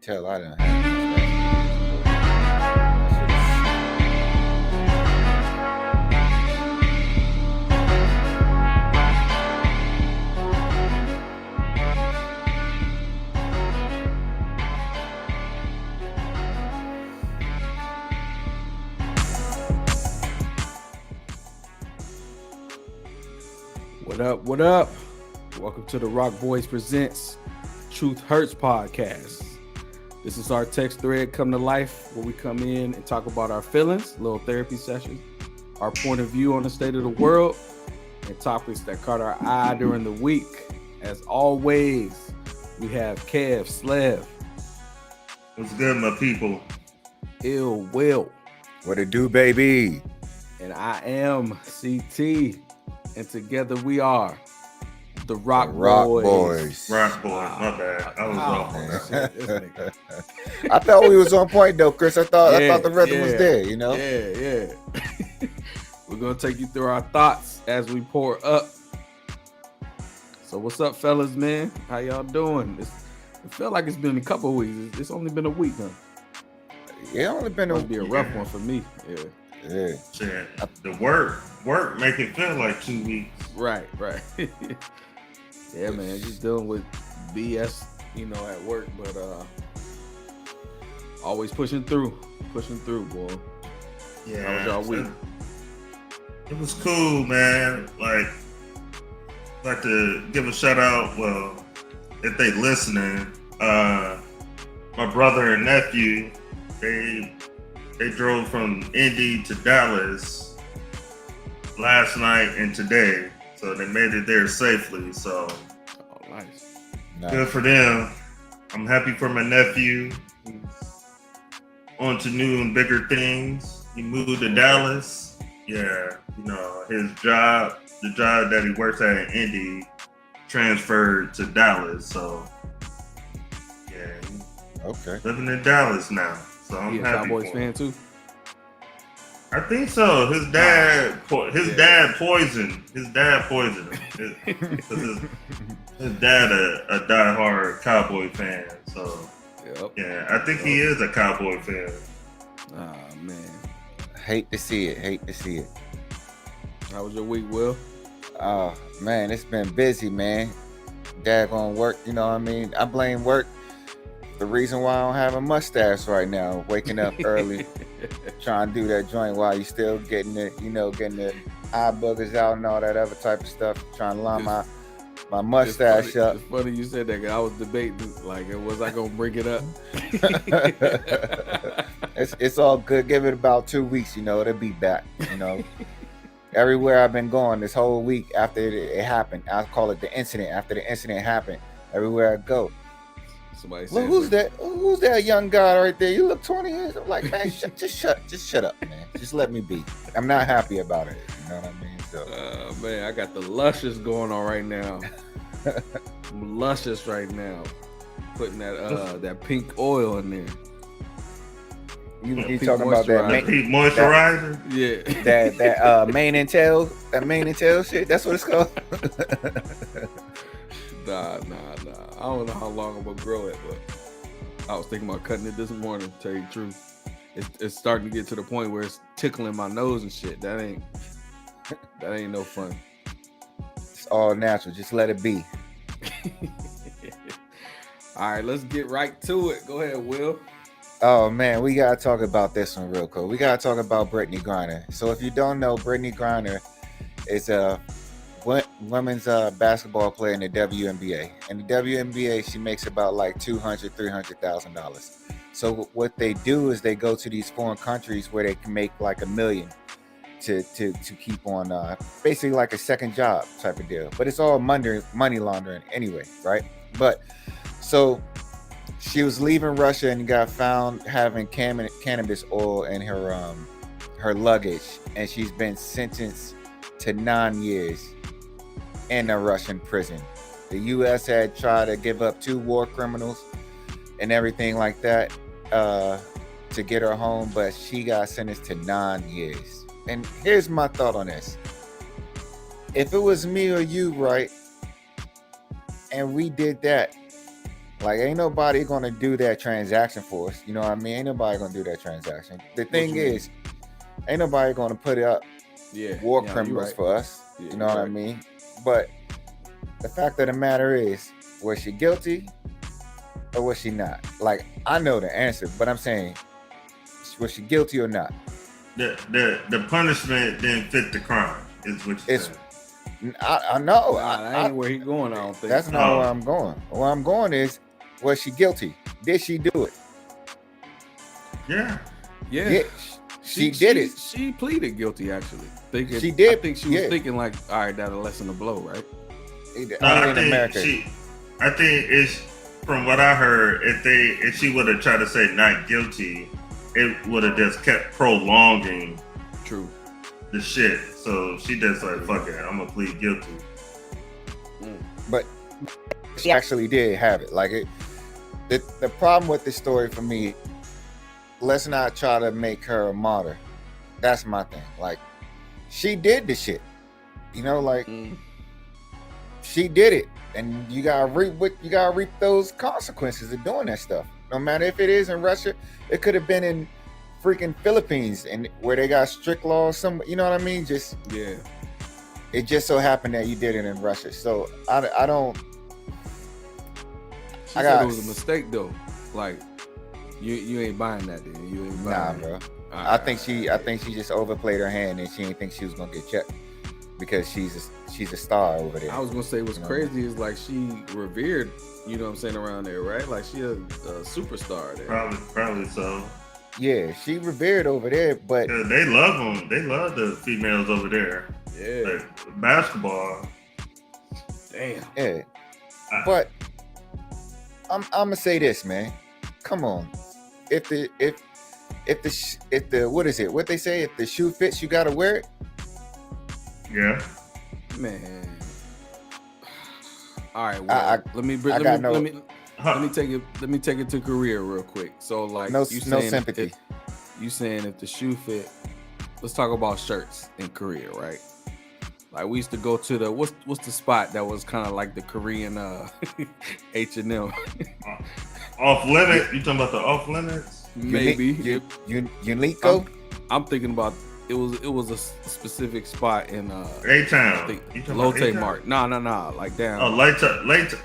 tell I done had What up? What up? Welcome to the Rock Boys Presents Truth Hurts podcast. This is our text thread come to life where we come in and talk about our feelings, little therapy session, our point of view on the state of the world, and topics that caught our eye during the week. As always, we have Kev, Slev. What's good, my people? Ill Will. what it do, baby? And I am CT. And together we are the Rock Boys. Rock Boys, my bad. I was off on that. I thought we was on point though, Chris. I thought the rhythm was there, you know? Yeah. We're gonna take you through our thoughts as we pour up. So what's up, fellas, man? How y'all doing? It felt like it's been a couple of weeks. It's only been a week, huh? It only been It'll be a rough one for me. Yeah. Shit, the work make it feel like 2 weeks. Right. Yeah, man, just dealing with BS, at work, but always pushing through, boy. Yeah. How was y'all week? It was cool, man. Like to give a shout out. Well, if they listening, my brother and nephew, they drove from Indy to Dallas last night and today, so they made it there safely. So, Nice. Good for them. I'm happy for my nephew. He's on to new and bigger things. He moved to Dallas. Yeah, his job, the job that he works at in Indy, transferred to Dallas. So, yeah, Okay. living in Dallas now. So I'm He a happy Cowboys for him. fan too? I think so. His dad poisoned. His dad poisoned him. His dad a diehard Cowboy fan. So Yep. yeah, I think he is a Cowboy fan. Oh, man. Hate to see it. How was your week, Will? Oh man, it's been busy, man. Daggone work, you know what I mean? I blame work. The reason why I don't have a mustache right now, waking up early, trying to do that joint while you still getting the eye boogers out and all that other type of stuff, trying to line my mustache up. It's funny you said that, 'cause I was debating, like, was I gonna bring it up? It's all good. Give it about 2 weeks, it'll be back, Everywhere I've been going this whole week after it happened, I call it the incident. After the incident happened, everywhere I go. Somebody said, Look, who's that young guy right there? You look 20 years. I'm like, man, just shut up, man. Just let me be. I'm not happy about it. You know what I mean? So, man, I got the luscious going on right now. I'm luscious right now. Putting that pink oil in there. you Pink talking about that Pink moisturizer. Yeah. that mane and tail shit? That's what it's called. Nah. I don't know how long I'm gonna grow it, but I was thinking about cutting it this morning, to tell you the truth. It's starting to get to the point where it's tickling my nose and shit. That ain't no fun. It's all natural. Just let it be. All right, let's get right to it. Go ahead, Will. Oh man, we gotta talk about this one real quick. We gotta talk about Britney Grinner. So if you don't know, Britney Grinner is a women's basketball player in the WNBA. In the WNBA, she makes about like $200,000-$300,000. So what they do is they go to these foreign countries where they can make like $1 million to keep on basically like a second job type of deal. But it's all money laundering anyway, right? But so she was leaving Russia and got found having cannabis oil in her luggage, and she's been sentenced to 9 years in a Russian prison. The U.S. had tried to give up 2 war criminals and everything like that to get her home, but she got sentenced to 9 years. And here's my thought on this. If it was me or you, right, and we did that, Like, ain't nobody gonna do that transaction for us. You know what I mean? Ain't nobody gonna do that transaction. The thing is, ain't nobody gonna put up war criminals right. for us. Yeah, you know what I mean? But the fact of the matter is, was she guilty or was she not? Like, I know the answer, but I'm saying, was she guilty or not? The punishment didn't fit the crime, is what you're saying. I know. That ain't where he going, I don't think. That's not where I'm going. Where I'm going is, was she guilty? Did she do it? Yeah. She did it. She pleaded guilty, actually. She did. I think she was thinking like, all right, that'll lessen the blow, right? I think it's, from what I heard, if she would have tried to say not guilty, it would have just kept prolonging the shit. So she just like, fuck it, I'm gonna plead guilty. But she actually did have it. Like, the problem with this story for me, let's not try to make her a martyr. That's my thing. Like, she did the shit. You know, like, she did it. And you gotta reap those consequences of doing that stuff. No matter if it is in Russia, it could have been in freaking Philippines, and where they got strict laws. You know what I mean? It just so happened that you did it in Russia. So I don't. She said it was a mistake though. Like, you ain't buying that, then. You ain't buying. Nah, bro. I think she just overplayed her hand, and she didn't think she was gonna get checked because she's a star over there. I was gonna say what's crazy is like she revered, you know what I'm saying, around there, right? Like she a superstar there. Probably so. Yeah, she revered over there, but they love them. They love the females over there. Yeah, like basketball. Damn. Yeah, but I'm gonna say this, man. Come on, if the what is it? What they say? If the shoe fits, you gotta wear it. Yeah. Man. All right. Well, let me take it to Korea real quick. So like, no sympathy. You saying if the shoe fit? Let's talk about shirts in Korea, right? Like, we used to go to the what's the spot that was kind of like the Korean H&M. Off limit? You talking about the off limits? Maybe. Uniqlo? I'm thinking about it was a specific spot in A-Town. Lotte Mart. No, like down. Oh, Lotte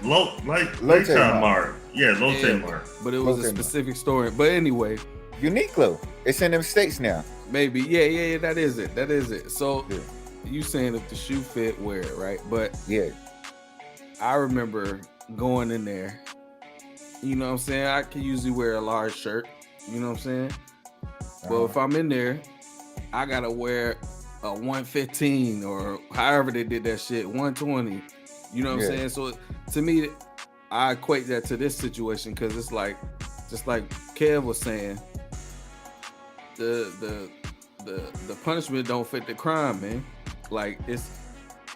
Mart. Yeah, Lotte Mart. But it was a specific store. But anyway, Uniqlo. It's in them states now. Maybe. Yeah, that is it. So you saying if the shoe fit, wear it, right? But yeah, I remember going in there. You know what I'm saying? I can usually wear a large shirt. You know what I'm saying? But if I'm in there, I gotta wear a 115 or however they did that shit, 120. You know what I'm saying? So to me, I equate that to this situation because it's like, just like Kev was saying, the punishment don't fit the crime, man. Like, it's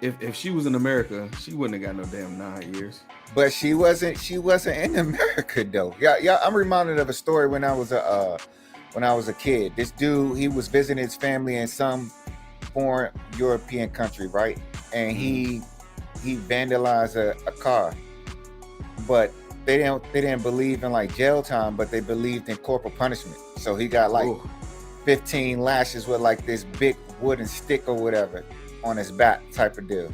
if she was in America, she wouldn't have got no damn 9 years. But she wasn't in America though. Yeah. I'm reminded of a story when I was a kid. This dude, he was visiting his family in some foreign European country, right? And he vandalized a car. But they didn't believe in like jail time, but they believed in corporal punishment. So he got like 15 lashes with like this big wooden stick or whatever on his back, type of deal.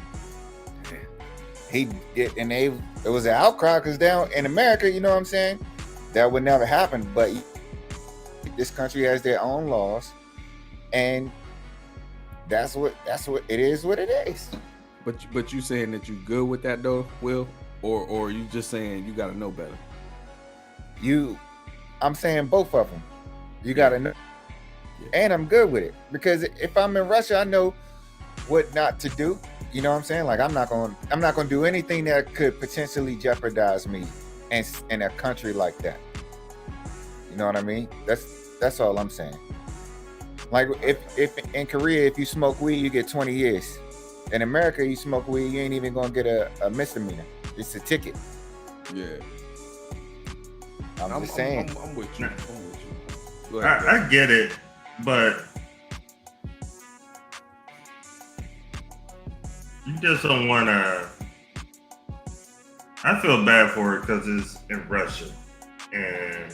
He did, and it was an outcry because down in America, you know what I'm saying, that would never happen. But this country has their own laws, and that's what it is. What it is. But you saying that you good with that though, Will, or you just saying you got to know better? I'm saying both of them. You got to know, and I'm good with it because if I'm in Russia, I know what not to do. You know what I'm saying? Like, I'm not gonna do anything that could potentially jeopardize me in a country like that. You know what I mean? That's all I'm saying. Like, if in Korea, if you smoke weed, you get 20 years. In America, you smoke weed, you ain't even gonna get a misdemeanor. It's a ticket. Yeah. I'm just saying. I'm with you. Go ahead, I get it, but you just don't want to I feel bad for her because it's in Russia, and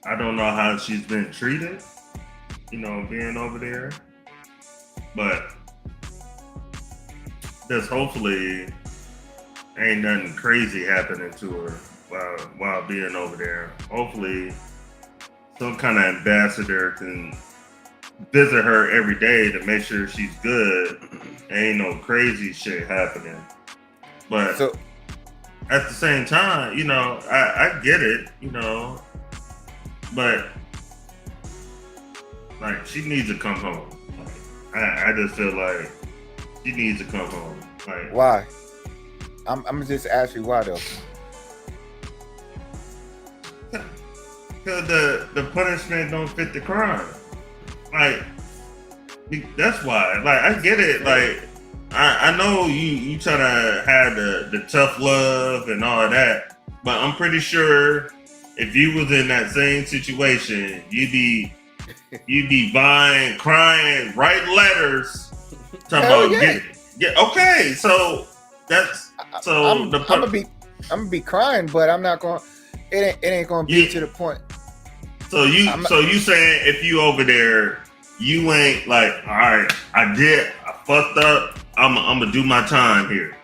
I don't know how she's been treated, being over there. But just hopefully ain't nothing crazy happening to her while being over there. Hopefully some kind of ambassador can visit her every day to make sure she's good. Ain't no crazy shit happening. But at the same time, I get it, but like she needs to come home. I just feel like she needs to come home. Like, why? I'm gonna just ask you why though. Because the punishment don't fit the crime. Like, that's why. Like, I get it. Like, I know you try to have the tough love and all of that, but I'm pretty sure if you was in that same situation, you'd be crying, writing letters, talking Hell about yeah. okay. So that's I'm gonna be crying, but I'm not going. It ain't gonna be to the point. So you saying if you over there, you ain't like, all right, I fucked up. I'm gonna do my time here,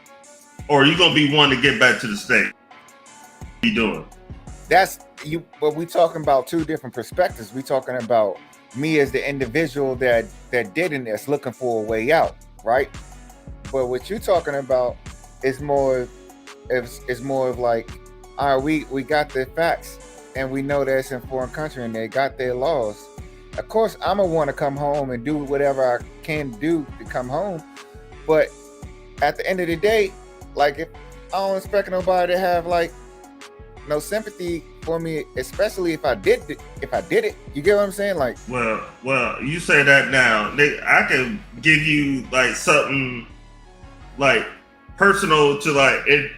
or you gonna be one to get back to the state? What you doing? That's you. But we talking about two different perspectives. We talking about me as the individual that did in this, looking for a way out, right? But what you talking about is more of like, all right, we got the facts and we know that it's in foreign country and they got their laws. Of course, I'm gonna want to come home and do whatever I can do to come home. But at the end of the day, like, if I don't expect nobody to have like no sympathy for me, especially if I did it. You get what I'm saying? Like, well, you say that now. I can give you like something like personal to like if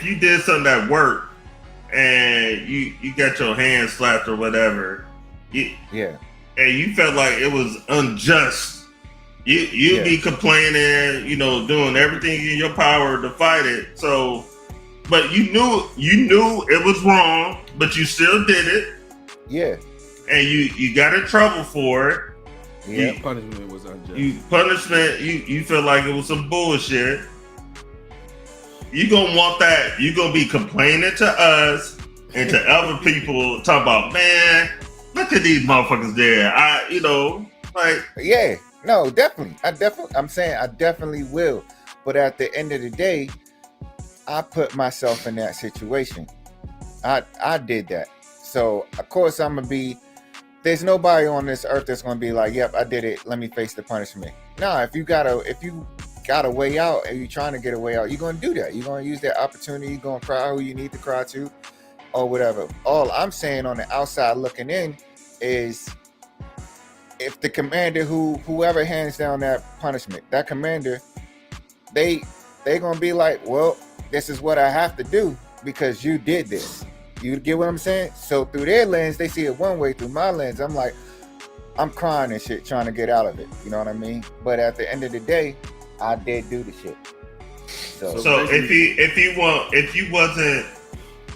you did something at work and you got your hand slapped or whatever, and you felt like it was unjust. You'd be complaining, doing everything in your power to fight it. So, but you knew it was wrong, but you still did it. Yeah. And you got in trouble for it. Yeah. Punishment was unjust. You feel like it was some bullshit. You gonna want that. You gonna be complaining to us and to other people, talking about, man, look at these motherfuckers there. Yeah. No, definitely. I'm saying I definitely will. But at the end of the day, I put myself in that situation. I did that. So of course I'm gonna be. There's nobody on this earth that's gonna be like, yep, I did it. Let me face the punishment. No, if you got a way out and you're trying to get a way out, you're gonna do that. You're gonna use that opportunity. You're gonna cry who you need to cry to, or whatever. All I'm saying on the outside looking in is, if the commander whoever hands down that punishment, that commander, they gonna be like, well, this is what I have to do because you did this. You get what I'm saying? So through their lens, they see it one way. Through my lens, I'm like, I'm crying and shit, trying to get out of it. You know what I mean? But at the end of the day, I did do the shit. So if you wasn't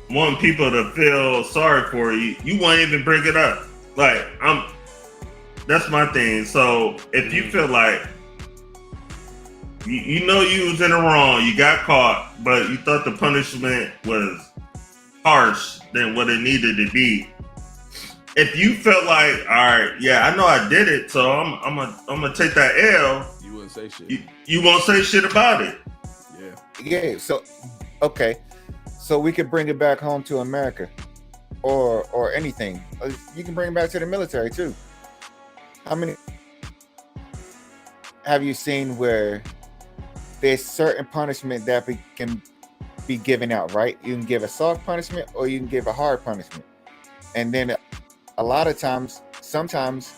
wanting people to feel sorry for you, you won't even bring it up. Like, that's my thing. So if you feel like you was in the wrong, you got caught, but you thought the punishment was harsh than what it needed to be. If you felt like, all right, yeah, I know I did it, so I'm gonna take that L. You wouldn't say shit. You won't say shit about it. Yeah. So okay. So we could bring it back home to America, or anything. You can bring it back to the military too. How many have you seen where there's certain punishment that can be given out, right? You can give a soft punishment or you can give a hard punishment. And then a lot of times, sometimes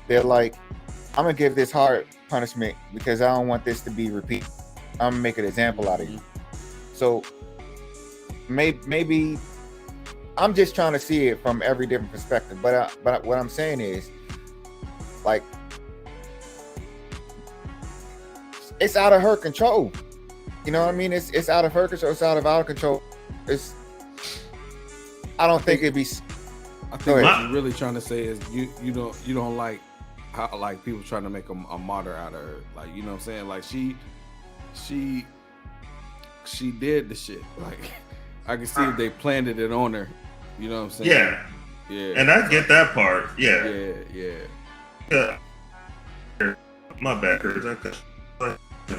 they're like, I'm going to give this hard punishment because I don't want this to be repeated. I'm going to make an example out of you. So maybe I'm just trying to see it from every different perspective. But what I'm saying is, like, it's out of her control. You know what I mean? It's out of her control. It's out of our control. It's. I don't think it'd be. I think what you're really trying to say is you don't like how like people trying to make a martyr out of her. Like, you know what I'm saying? Like she did the shit. Like, I can see if they planted it on her. You know what I'm saying? Yeah. Yeah. And I get that part. Yeah. Yeah. My bad, Chris.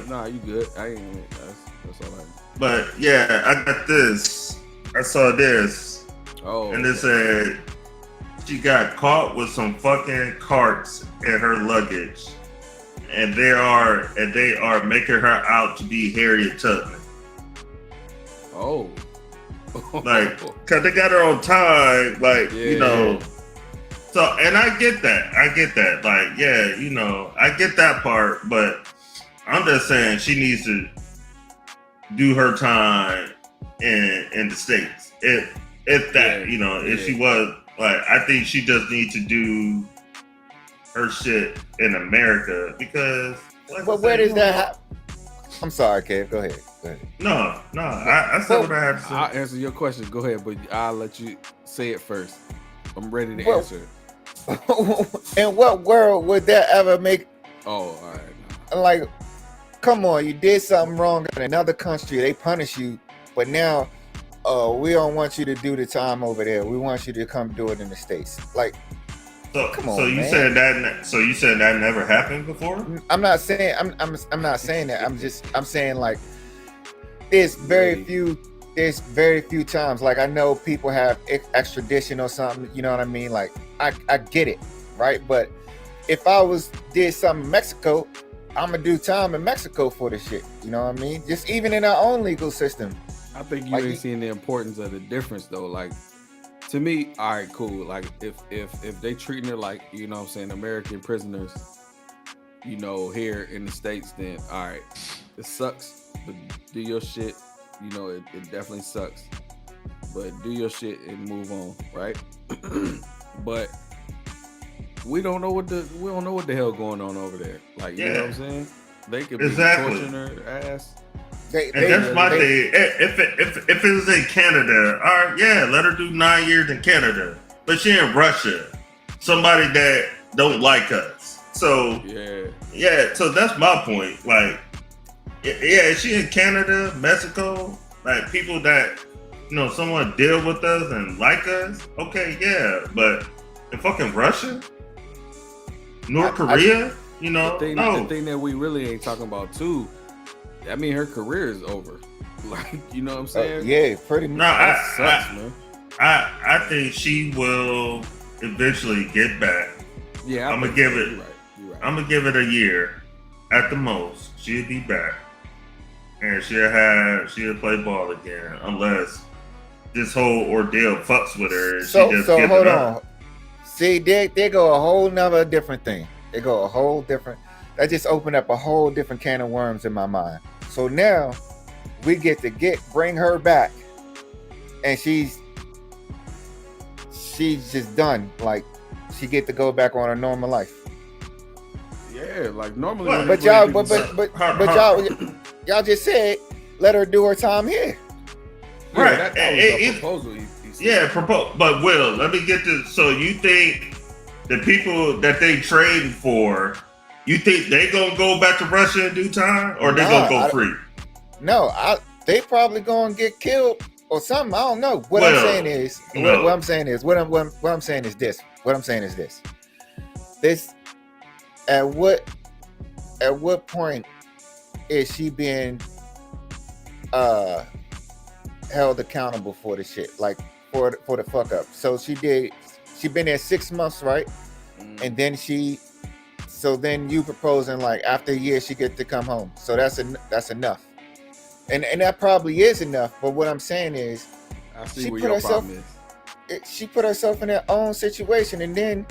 Nah, you good. I ain't. That's all right. But yeah, I got this. I saw this. Oh. And it said she got caught with some fucking carts in her luggage, and they are making her out to be Harriet Tubman. Oh. Like, cause they got her on time, like, you know. So, and I get that. Like, yeah, you know, I get that part, but I'm just saying she needs to do her time in the States. If that, you know, if she was, like, I think she just needs to do her shit in America because. Like but where does that happen? I'm sorry, Kev. Go ahead. No. I said what I had to say. I'll answer your question. Go ahead, but I'll let you say it first. I'm ready to answer it. In what world would that ever make? Oh, all right. Like, come on, you did something wrong in another country. They punish you, but now, we don't want you to do the time over there. We want you to come do it in the States. Like, come on, you said that. So you said that never happened before? I'm not saying. I'm not saying that. I'm saying like, there's very few times. Like, I know people have extradition or something. You know what I mean? Like, I get it, right? But if I did something in Mexico, I'm gonna do time in Mexico for the shit. You know what I mean? Just even in our own legal system. I think you ain't seeing the importance of the difference though. Like, to me, all right, cool. Like, if they treating her like, you know what I'm saying, American prisoners, you know, here in the States, then all right, it sucks, but do your shit. You know, it definitely sucks, but do your shit and move on, right? But we don't know what the hell going on over there. Like, you know what I'm saying? They could be torturing her ass. That's my thing. If it was in Canada, all right, yeah, let her do 9 years in Canada. But she in Russia, somebody that don't like us. So yeah. So that's my point. Like, yeah, she in Canada, Mexico, like people that, you know, someone deal with us and like us. Okay, yeah, but in fucking Russia, North Korea, you know, the thing that we really ain't talking about too. I mean, her career is over. Like, you know what I'm saying? Yeah, pretty much. No, that sucks, man. I think she will eventually get back. Yeah, I'm gonna give it. You're right. I'm gonna give it a year at the most. She'll be back, and she'll play ball again, unless this whole ordeal fucks with her. And so she just hold on. See, they go a whole nother different thing. They go a whole different. That just opened up a whole different can of worms in my mind. So now we get to bring her back, and she's just done. Like, she get to go back on her normal life. Yeah, like normally. But y'all just said let her do her time here. Right. That was a proposal. Yeah, but Will, let me get this. So you think the people that they trading for, you think they gonna go back to Russia in due time, or they gonna go free? No, they probably gonna get killed or something. I don't know. What I'm saying is this. This at what point is she being held accountable for the shit? Like for the fuck up. So she been there 6 months, right? And then then you proposing like after a year she get to come home. So that's enough. And that probably is enough. But what I'm saying is, she put herself in her own situation, and then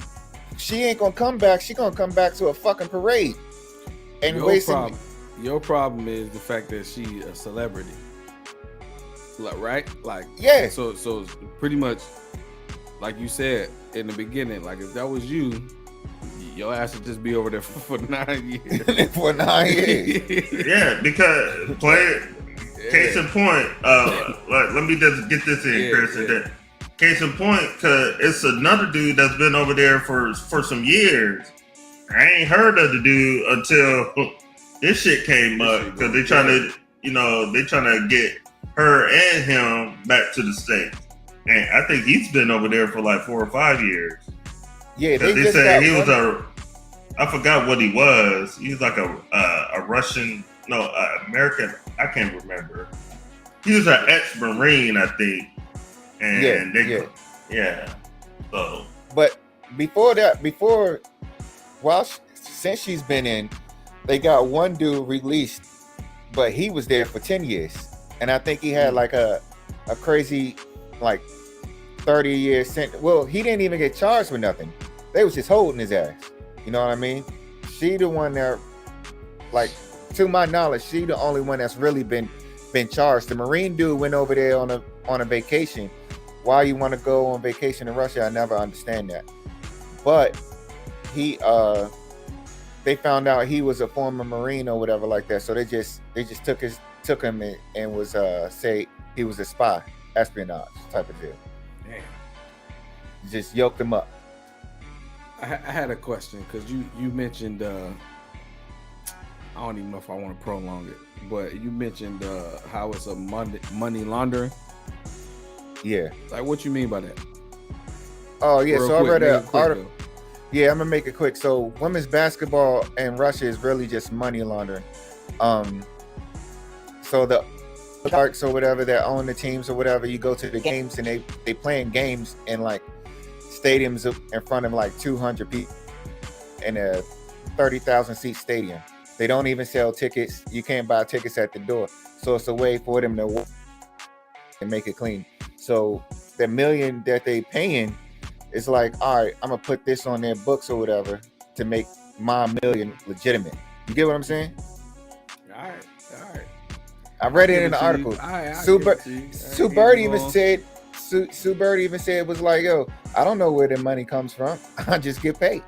she ain't gonna come back. She gonna come back to a fucking parade. And your problem is the fact that she a celebrity, like, right? Like, yeah. So pretty much, like you said in the beginning, like if that was you, your ass would just be over there for 9 years. For 9 years. Yeah, because case in point, let me just get this in, Chris. Yeah. Case in point, cause it's another dude that's been over there for some years. I ain't heard of the dude until this shit came up because they trying to, they trying to get her and him back to the States. And I think he's been over there for like 4 or 5 years. Yeah, they said he was I forgot what he was. He was like a Russian, American. I can't remember. He was an ex-Marine, I think. And So, but since she's been in, they got one dude released, but he was there for 10 years, and I think he had like a crazy like 30-year sentence. Well, he didn't even get charged with nothing. They was just holding his ass. You know what I mean? She the one that, like, to my knowledge, she the only one that's really been charged. The Marine dude went over there on a vacation. Why you want to go on vacation in Russia? I never understand that. But they found out he was a former Marine or whatever like that. So they just took him and was say he was a spy, espionage type of deal. Damn. Just yoked him up. I had a question because you mentioned I don't even know if I want to prolong it, but you mentioned how it's a money laundering. Yeah. Like, what you mean by that? Oh yeah. Real so quick, I read an article. Though. Yeah, I'm gonna make it quick. So women's basketball in Russia is really just money laundering. So the parks or whatever that own the teams or whatever, you go to the games and they playing games in like stadiums in front of like 200 people in a 30,000 seat stadium. They don't even sell tickets. You can't buy tickets at the door. So it's a way for them to work and make it clean. So the million that they paying is like, all right, I'm gonna put this on their books or whatever to make my million legitimate. You get what I'm saying? All right. I read it in the article. Sue Bird even said it was like, yo, I don't know where the money comes from. I just get paid.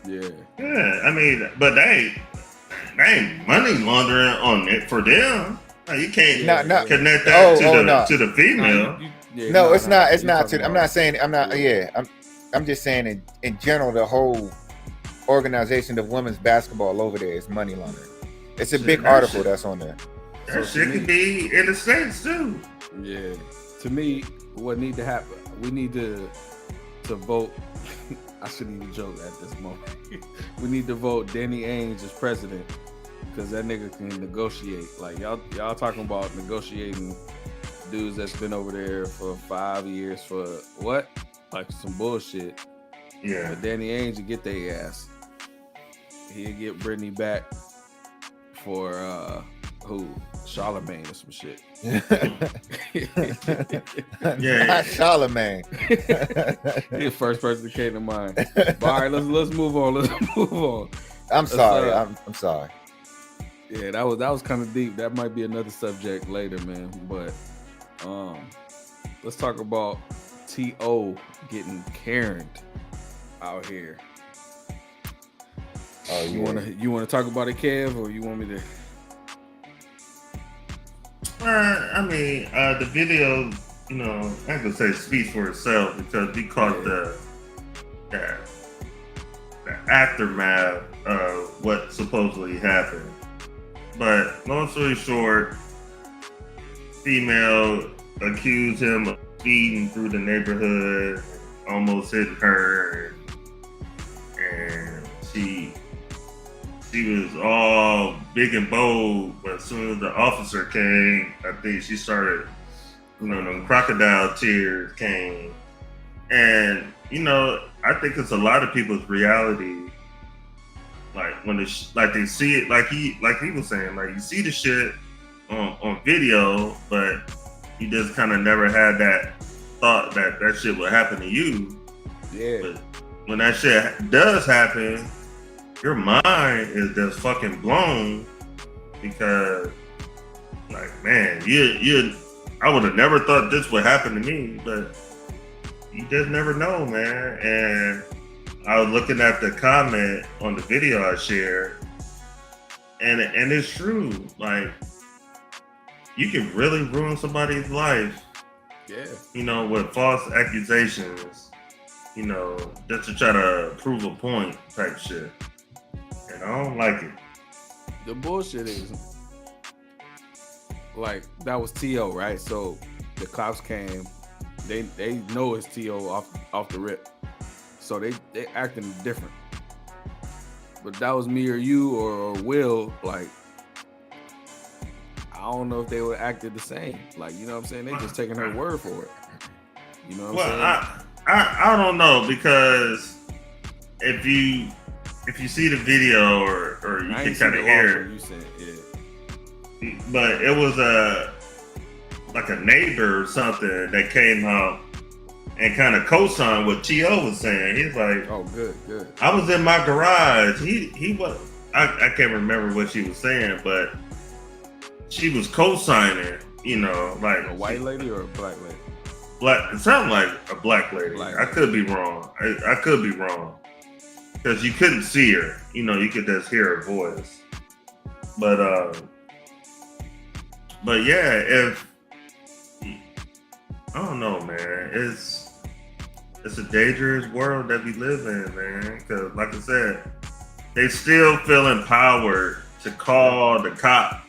Yeah. I mean, but they ain't money laundering on it for them. You can't connect that to the female. It's not. I'm not saying. I'm not. Yeah. I'm just saying in general, the whole organization of women's basketball over there is money laundering. It's a big article that's on there. That shit could be in the States too. Yeah. To me, what need to happen? We need to vote. I shouldn't even joke at this moment. We need to vote Danny Ainge as president because that nigga can negotiate. Like y'all talking about negotiating dudes that's been over there for 5 years for what? Like some bullshit. Yeah. But Danny Ainge will get their ass. He'll get Britney back for Charlemagne or some shit. Not Charlemagne. He's the first person that came to mind. But all right, let's move on. I'm sorry. I'm sorry. Yeah, that was kind of deep. That might be another subject later, man. But let's talk about T.O. getting Karen'd out here. Oh, you wanna talk about it, Kev, or you want me to? I mean, the video, I'm gonna say speaks for itself because we caught the aftermath of what supposedly happened. But long story short, female accused him of speeding through the neighborhood, almost hitting her, and she was all big and bold, but as soon as the officer came, I think she started, them crocodile tears came. And, I think it's a lot of people's reality. Like when they see it, like he was saying, like you see the shit on video, but you just kind of never had that thought that shit would happen to you. Yeah. But when that shit does happen, your mind is just fucking blown because, like, man, I would have never thought this would happen to me, but you just never know, man. And I was looking at the comment on the video I shared, and it's true. Like, you can really ruin somebody's life. Yeah. You know, with false accusations. You know, just to try to prove a point type shit. And I don't like it. The bullshit is like that was T.O., right? So the cops came, they know it's T.O. off the rip. So they acting different. But that was me or you or Will, like I don't know if they would acted the same. Like, you know what I'm saying? They just taking her word for it. You know what I'm saying? I don't know, because if you see the video or you can kind of hear it, you said, yeah. But it was like a neighbor or something that came out and kind of co-signed what T.O. was saying. He's like, "Oh, good. I was in my garage." He was. I can't remember what she was saying, but she was co-signing. You know, like a white lady or a black lady. Black. It sounded like a black lady. I could be wrong. I could be wrong, because you couldn't see her. You know, you could just hear her voice. But yeah, if I don't know, man, it's a dangerous world that we live in, man. Because like I said, they still feel empowered to call the cops.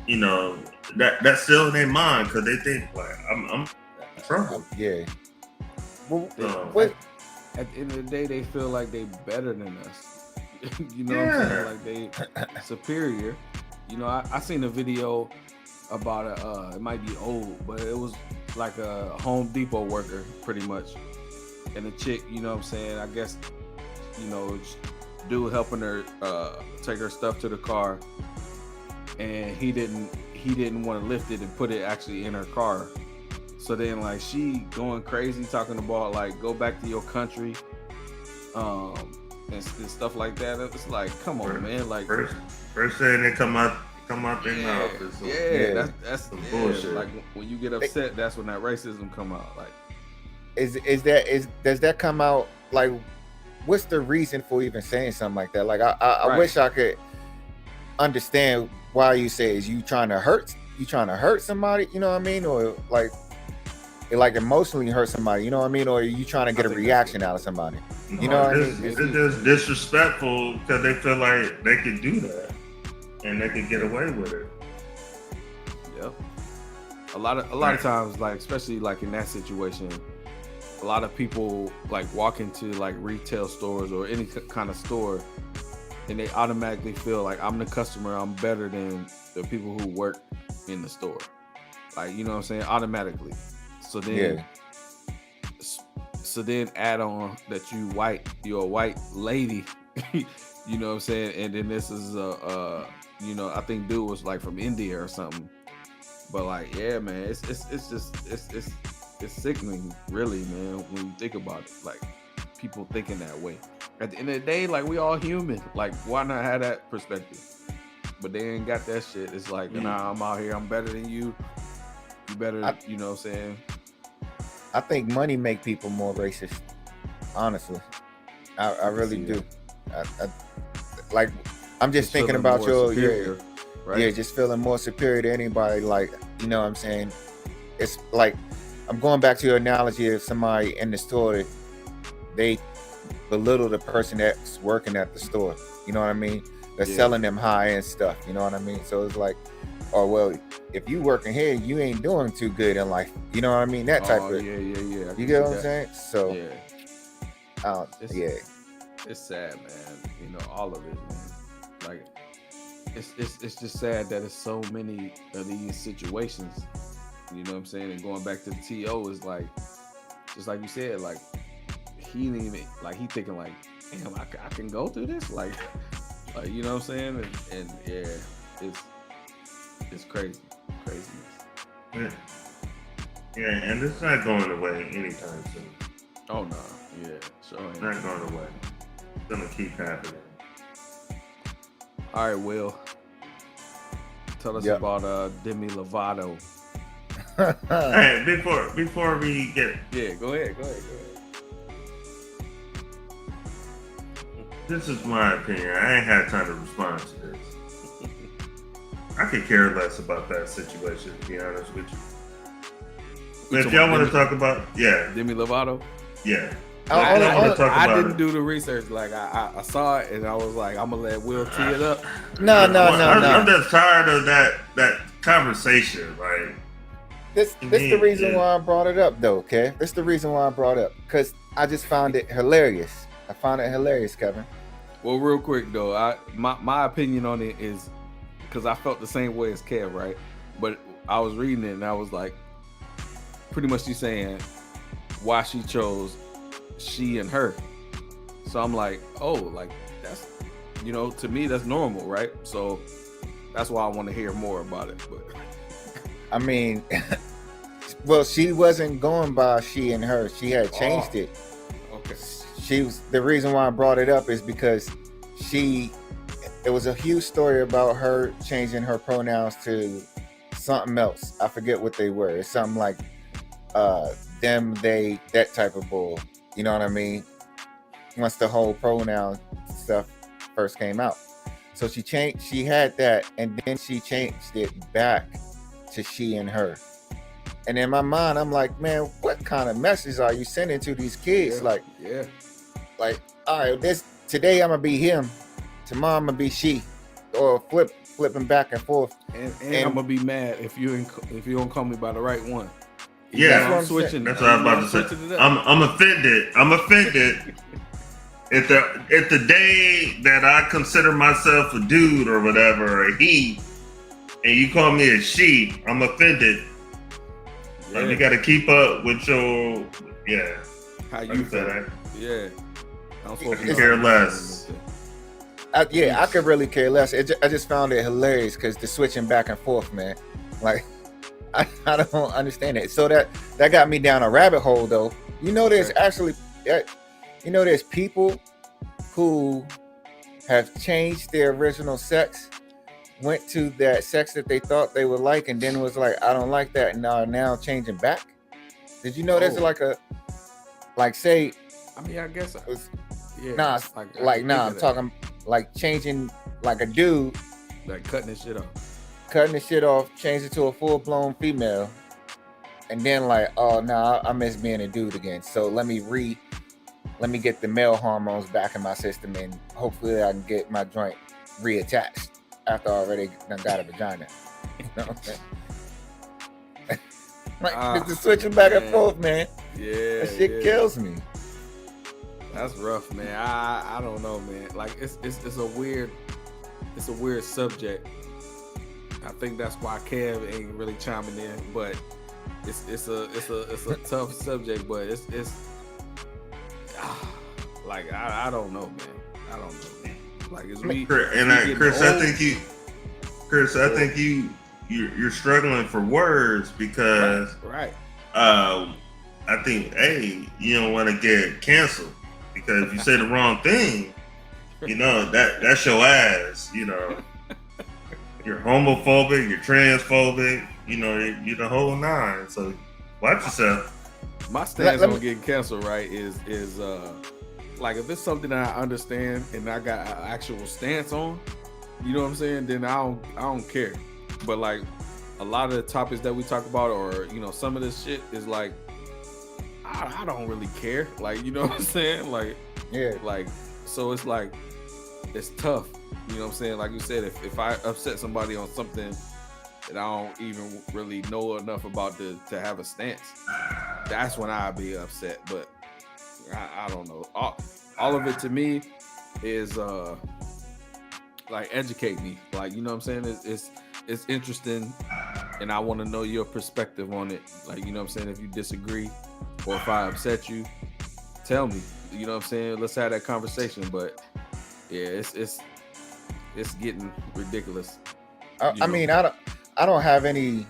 You know, that's still in their mind, because they think like I'm in trouble. Yeah. Well, At the end of the day, they feel like they better than us. You know what I'm saying? Like they superior. You know, I seen a video about it might be old, but it was like a Home Depot worker pretty much. And the chick, you know what I'm saying, I guess, you know, dude helping her take her stuff to the car, and he didn't want to lift it and put it actually in her car. So then, like, she going crazy talking about like go back to your country, and stuff like that. It's like, come on, man. Like first thing they come out their mouth. That's some bullshit. Like when you get upset, that's when that racism come out. Like, does that come out? Like, what's the reason for even saying something like that? Like, I wish I could understand why you say, is you trying to hurt somebody, you know what I mean, or like emotionally hurt somebody, you know what I mean, or are you trying to get a reaction out of somebody, you know what I mean? It's just disrespectful, because they feel like they can do that and they can get away with it. Yep. A lot of times, like especially like in that situation, a lot of people like walk into like retail stores or any kind of store, and they automatically feel like, I'm the customer, I'm better than the people who work in the store. Like, you know what I'm saying? Automatically. So then add on that you're a white lady, you know what I'm saying? And then this is you know, I think dude was like from India or something. But like, yeah, man, it's sickening, really, man, when you think about it. Like, people thinking that way. At the end of the day, like, we all human. Like, why not have that perspective? But they ain't got that shit. It's like, nah, I'm out here, I'm better than you. You better, you know what I'm saying? I think money make people more racist. Honestly, I really do. Like, I'm just thinking about your right? Yeah, just feeling more superior to anybody. Like, you know what I'm saying? It's like, I'm going back to your analogy of somebody in the store, they belittle the person that's working at the store. You know what I mean? They're selling them high-end stuff. You know what I mean? So it's like, oh, well, if you working here, you ain't doing too good in life. You know what I mean? That type of. Yeah. You get what I'm saying? So, it's sad, man. You know, all of it, man. Like, it's just sad that it's so many of these situations. You know what I'm saying? And going back to the T.O. is like, just like you said, like, he didn't even, like, he thinking like, damn, I can go through this, like you know what I'm saying? And yeah, it's craziness. Yeah, and it's not going away anytime soon. Oh no, yeah, sure ain't. It's not going away. It's gonna keep happening. All right, Will, tell us about Demi Lavato. Hey, before we get, go ahead. This is my opinion. I ain't had time to respond to this. I could care less about that situation, to be honest with you. But if y'all want to talk about, Demi Lovato. Yeah. I didn't do the research. Like I saw it and I was like, I'm gonna let Will tee it up. No. I'm just tired of that conversation. Like this the reason why I brought it up, though. Okay, this the reason why I brought it up, because I just found it hilarious. I found it hilarious, Kevin. Well, real quick though, my opinion on it is because I felt the same way as Kev, right? But I was reading it and I was like, pretty much she's saying why she chose she and her. So I'm like, oh, like that's, to me that's normal, right? So that's why I want to hear more about it. But I mean, well, she wasn't going by she and her. She had changed it. Okay. The reason why I brought it up is because it was a huge story about her changing her pronouns to something else. I forget what they were. It's something like them, they, that type of bull. You know what I mean? Once the whole pronoun stuff first came out. So she had that, and then she changed it back to she and her. And in my mind, I'm like, man, what kind of message are you sending to these kids? Yeah. Like, all right, today I'm gonna be him, tomorrow I'm gonna be she, or flipping back and forth. And I'm gonna be mad if you don't call me by the right one. Yeah, I'm switching. That's what I was about to say. I'm offended. I'm offended. If the day that I consider myself a dude or whatever, or a he, and you call me a she, I'm offended. Yeah. Like, you got to keep up with your How you feel? That. Yeah. I'm supposed to care less. I could really care less. I just found it hilarious because the switching back and forth, man. Like, I don't understand it. So that got me down a rabbit hole, though. There's actually, there's people who have changed their original sex, went to that sex that they thought they would like, and then was like, I don't like that, and now changing back. Did you know there's say? I mean, I guess it was. Yeah. I'm talking like changing like a dude, like cutting this shit off. Change it to a full-blown female, and then like, oh no, I miss being a dude again. So let me get the male hormones back in my system, and hopefully I can get my joint reattached after I already got a vagina. You know what I'm saying? Like, just switching back and forth, man. Yeah, that shit kills me. That's rough, man. I don't know, man. Like it's a weird subject. I think that's why Kev ain't really chiming in, but it's a tough subject, but it's like I don't know, man. I don't know, man. Like it's me. Chris, I think you're struggling for words because right. I think you don't want to get canceled because if you say the wrong thing, that's your ass. You're homophobic, you're transphobic, you're the whole nine. So watch yourself. My stance on getting canceled, right, is like if it's something that I understand and I got an actual stance on, you know what I'm saying, then I don't care. But like a lot of the topics that we talk about, or some of this shit is like I don't really care. Like, you know what I'm saying? Like, yeah. Like, so it's like it's tough. You know what I'm saying? Like you said, if I upset somebody on something that I don't even really know enough about to have a stance, that's when I'd be upset. But I don't know. All of it to me is like educate me. Like, you know what I'm saying? It's interesting, and I want to know your perspective on it. Like, you know what I'm saying? If you disagree or if I upset you, tell me. You know what I'm saying? Let's have that conversation. But yeah, it's getting ridiculous. I mean, I don't have any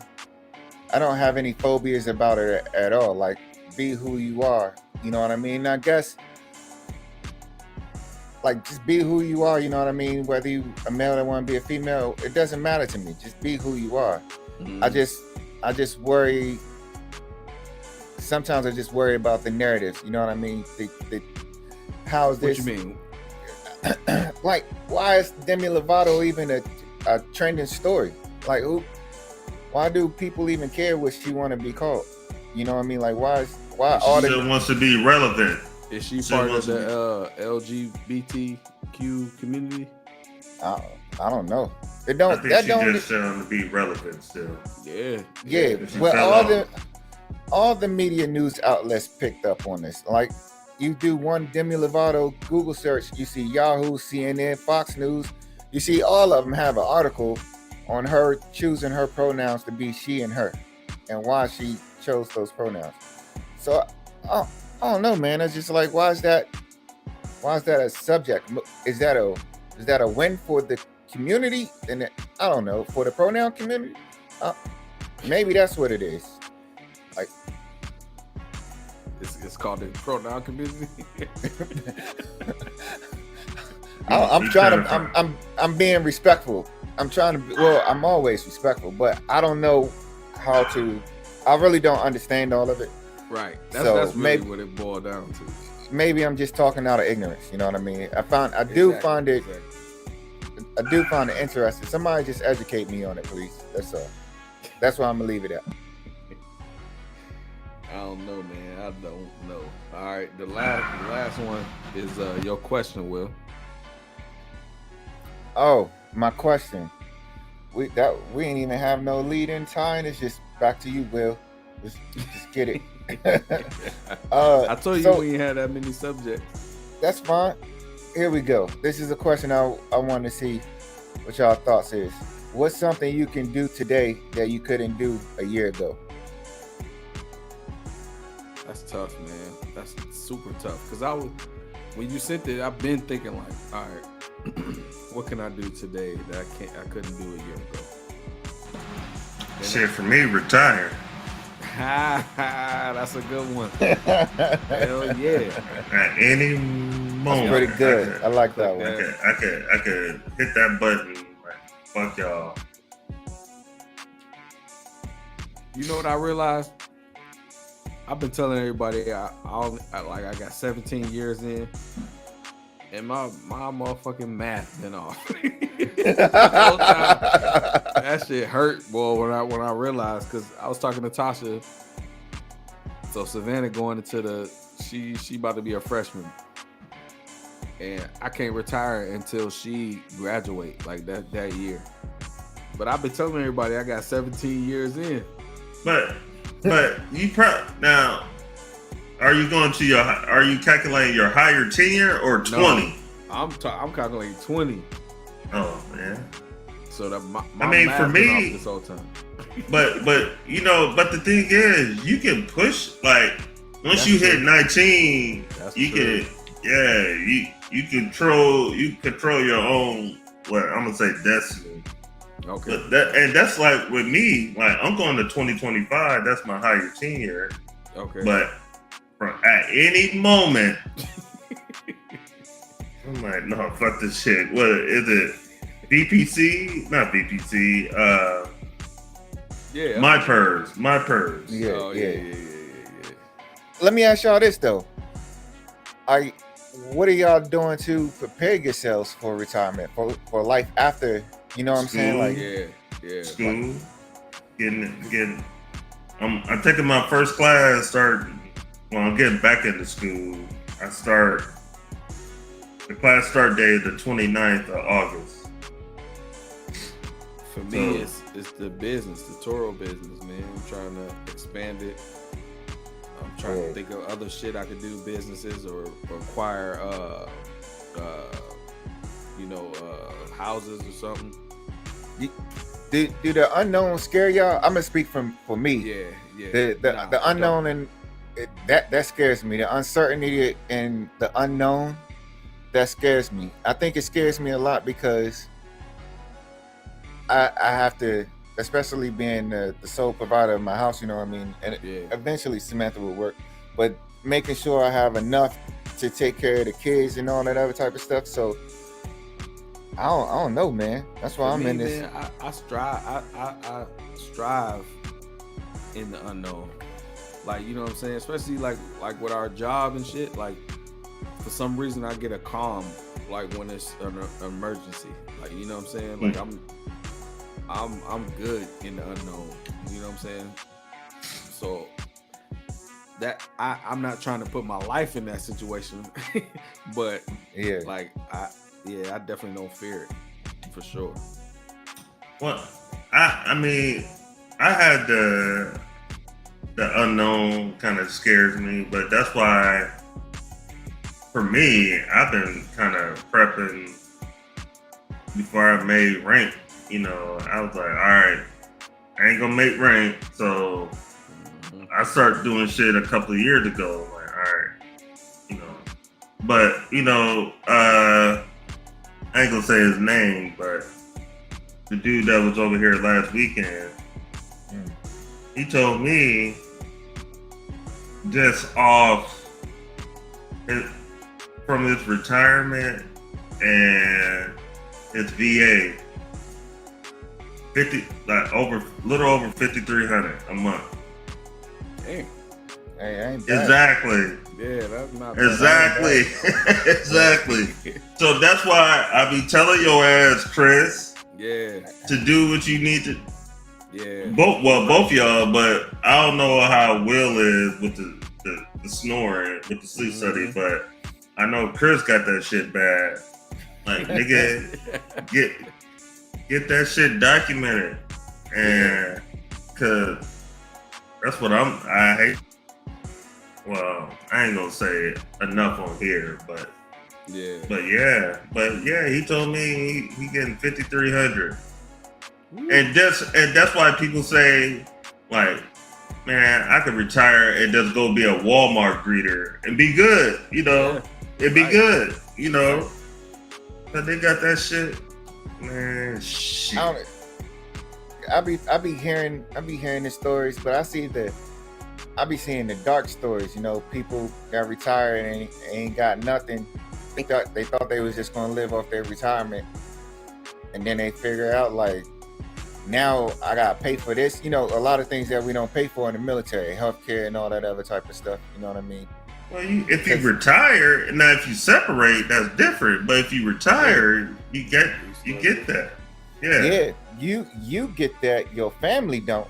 phobias about it at all. Like, be who you are. You know what I mean? I guess, like, just be who you are. You know what I mean? Whether you a male that want to be a female, it doesn't matter to me. Just be who you are. Mm-hmm. I just worry. Sometimes I just worry about the narrative. You know what I mean? How is this? What you mean? Like, why is Demi Lovato even a trending story? Like, why do people even care what she want to be called? You know what I mean? Like, why all She still wants to be relevant. Is she part of the LGBTQ community? I don't know. I think she just trying to be relevant still. Yeah. Well, all the media news outlets picked up on this. Like, you do one Demi Lavato Google search, you see Yahoo, CNN, Fox News. You see all of them have an article on her choosing her pronouns to be she and her, and why she chose those pronouns. So I don't know, man. It's just like, why is that a subject? Is that a win for the community? And I don't know, for the pronoun community. Maybe that's what it is. Like, it's called the pronoun community. I'm being respectful. I'm always respectful, but I don't know how to. I really don't understand all of it. Right. That's really what it boiled down to. Maybe I'm just talking out of ignorance. You know what I mean? I do find it interesting. Somebody just educate me on it, please. That's all. That's why I'm gonna leave it at. I don't know, man. I don't know. All right, the last one is your question, Will. Oh, my question. We ain't even have no lead in time. It's just back to you, Will. Just get it. I told you we ain't had that many subjects. That's fine. Here we go. This is a question I want to see what y'all thoughts is. What's something you can do today that you couldn't do a year ago? That's tough, man. That's super tough. Because when you sent it, I've been thinking like, all right, what can I do today that I couldn't do a year ago? Shit, for me, retire. That's a good one. Hell yeah. At any moment. That's pretty good. I like that one. I could hit that button. Like, fuck y'all. You know what I realized? I've been telling everybody I got 17 years in, and my motherfucking math been off. That shit hurt, boy, when I realized, because I was talking to Tasha. So Savannah going into she about to be a freshman, and I can't retire until she graduate like that year. But I've been telling everybody I got 17 years in. But you now, are you calculating your higher tenure or 20? No, I'm calculating 20. Oh man. So that my for me, this whole time. but the thing is, you can push, like, once you hit 19, you control your own, I'm gonna say, destiny. Okay. But that's like with me, like, I'm going to 2025. That's my higher tenure. Okay. But at any moment, I'm like, no, fuck this shit. What is it? BPC? Not BPC. Yeah. My purse. Yeah, oh, yeah. Let me ask y'all this though. What are y'all doing to prepare yourselves for retirement, for life after? You know what I'm saying? Like, yeah. School. Getting. I'm taking my first class. I'm getting back into school. The class start date is the 29th of August. For me, it's the business, the Toro business, man. I'm trying to expand it. I'm trying to think of other shit I could do, businesses or acquire, houses or something. Do the unknown scare y'all? I'm gonna speak for me. Yeah. The unknown, and that scares me. The uncertainty and the unknown, that scares me. I think it scares me a lot because I have to, especially being the sole provider of my house, you know what I mean? And eventually Samantha will work, but making sure I have enough to take care of the kids and all that other type of stuff. So I don't know, man. That's why I'm in this. Man, I strive in the unknown. Like, you know what I'm saying? Especially like with our job and shit. Like, for some reason I get a calm, like when it's an emergency. Like, you know what I'm saying? Like I'm good in the unknown. You know what I'm saying? So that I'm not trying to put my life in that situation, but Yeah. like I definitely don't fear it for sure. Well, I mean, I had the unknown kind of scares me, but that's why for me, I've been kind of prepping before I made rank. You know, I was like, all right, I ain't gonna make rank, so I started doing shit a couple of years ago. Like, all right, you know, but you know, I ain't gonna say his name, but the dude that was over here last weekend, he told me just from his retirement and his VA, little over 5,300 a month. Damn. Hey, I ain't bad. Exactly. Yeah, that's not bad. Exactly. Exactly. So that's why I be telling your ass, Chris, Yeah. to do what you need to. Yeah. Both y'all, but I don't know how Will is with the snoring, with the sleep study, but I know Chris got that shit bad. Like, nigga, get that shit documented, and cause that's what I hate. Well, I ain't gonna say enough on here, but yeah, he told me he getting 5,300. And that's why people say, like, man, I could retire and just go be a Walmart greeter and be good, you know. It'd be good, you know. But they got that shit, man. Shit. I be hearing the stories, but I be seeing the dark stories. You know, people that retired and ain't got nothing. They thought they was just gonna live off their retirement, and then they figure out, like, now I gotta pay for this. You know, a lot of things that we don't pay for in the military, healthcare and all that other type of stuff. You know what I mean? Well, if you retire, now if you separate, that's different. But if you retire, you get that. Yeah. Yeah, you get that. Your family don't.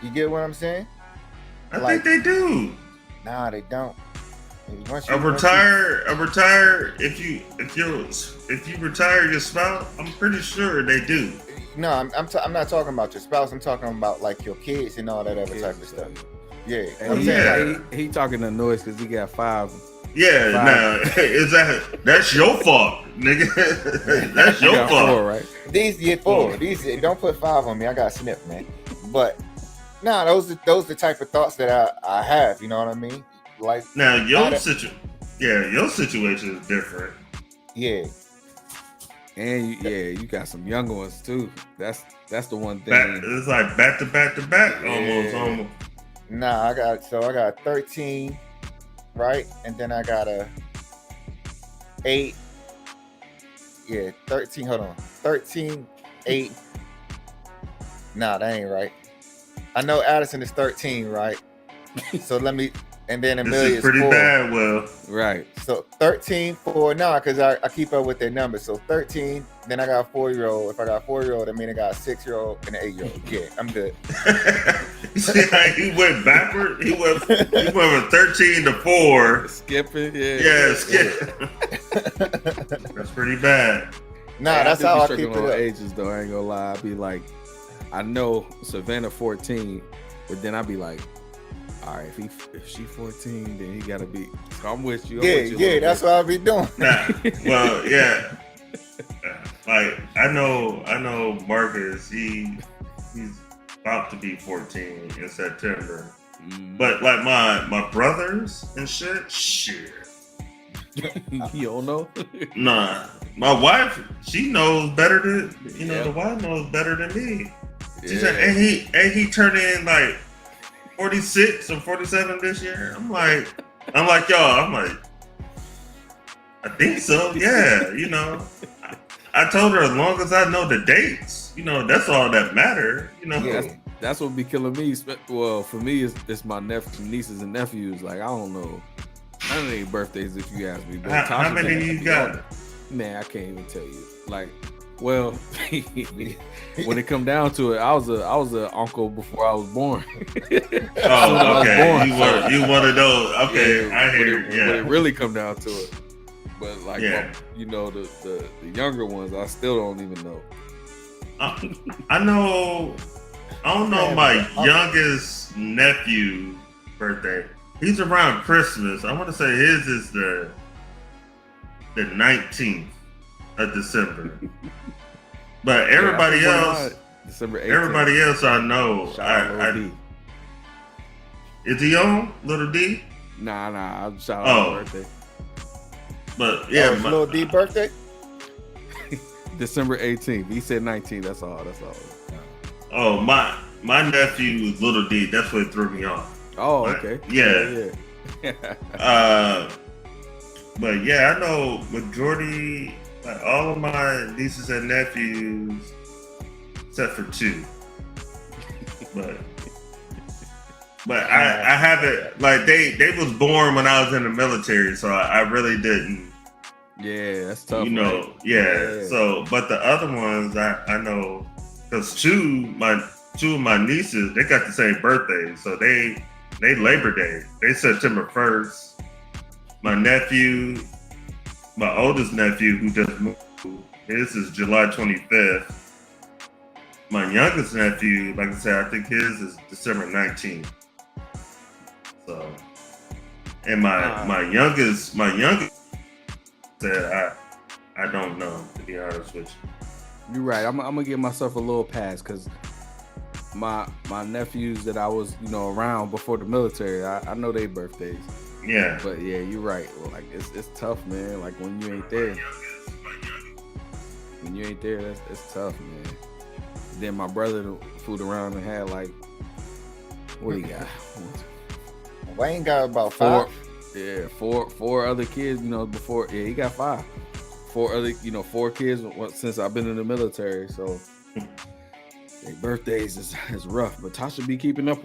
You get what I'm saying? I think they do. Nah, they don't. A retire. If you retire your spouse, I'm pretty sure they do. No, I'm not talking about your spouse. I'm talking about like your kids and all that other type of stuff. Yeah, he talking to noise because he got 5. Yeah, nah, that's your fault, nigga. That's your fault, 4, right? These 4. These don't put 5 on me. I got snipped, man. But nah, those the type of thoughts that I have. You know what I mean? Like now, your situation is different. Yeah. And you got some younger ones too. That's the one thing. It's like back to back, almost. Nah, I got 13, right? And then I got a 8. Yeah, 13. Hold on, 13, 8. Nah, that ain't right. I know Addison is 13, right? So let me. And then Amelia is pretty 4. bad, Will. Right. So 13, 4. Nah, because I keep up with their numbers. So 13. Then I got a 4-year-old. If I got a 4-year-old, I mean I got a 6-year-old and an 8-year-old. Yeah, I'm good. You see how he went backward? He went from 13 to 4. Skipping, skipping. That's pretty bad. Nah, that's how I keep it up. Ages though, I ain't gonna lie. I be like, I know Savannah 14, but then I be like, all right, if she 14, then he gotta be. So I'm with you. Yeah, that's what I be doing. Nah, well, yeah. Like I know Marcus. He's about to be 14 in September. But like my brothers and shit. You don't know? Nah, my wife, she knows better than the wife knows better than me. She said, and he turned in like 46 or 47 this year. I'm like y'all. I think so. Yeah, I told her as long as I know the dates, that's all that matter. That's what be killing me. Well, for me, it's my nieces and nephews. Like I don't know. I don't know any birthdays if you ask me. But how many you got? Man, I can't even tell you. Like Well, when it come down to it, I was a uncle before I was born. Oh, okay. You one of those. Okay, Yeah, I hear. when it really come down to it. But like, Yeah. the younger ones, I still don't even know. I know. I don't know my youngest nephew's birthday. He's around Christmas. I want to say his is the 19th of December. But everybody else, December 18th. everybody else I know. Shout out Lil D. Is he on Little D? Nah, I'm shout out Oh. his birthday. But yeah, it's Lil D birthday. December 18th. He said 19th. That's all. oh my nephew was Little D. That's what threw me off. Oh, But, okay. Yeah. But yeah, I know majority, like all of my nieces and nephews, except for 2. But I haven't, like they was born when I was in the military, so I really didn't. Yeah, that's tough. You know, right? yeah. So, but the other ones I know, because two of my nieces, they got the same birthday, so they Labor Day. They September 1st. My nephew, my oldest nephew who just moved, his is July 25th. My youngest nephew, like I said, I think his is December 19th. So, and my youngest said I don't know, to be honest with you. You're right. I'm gonna give myself a little pass because my nephews that I was around before the military, I know their birthdays. Yeah. But yeah, you're right. Well, like it's tough, man. Like when you ain't there. When you ain't there, it's tough, man. Then my brother fooled around and had like, what he got? Wayne got about 5. Four other kids. Before he got 5. 4 other, 4 kids since I've been in the military. So their birthdays is rough. But Tasha be keeping up.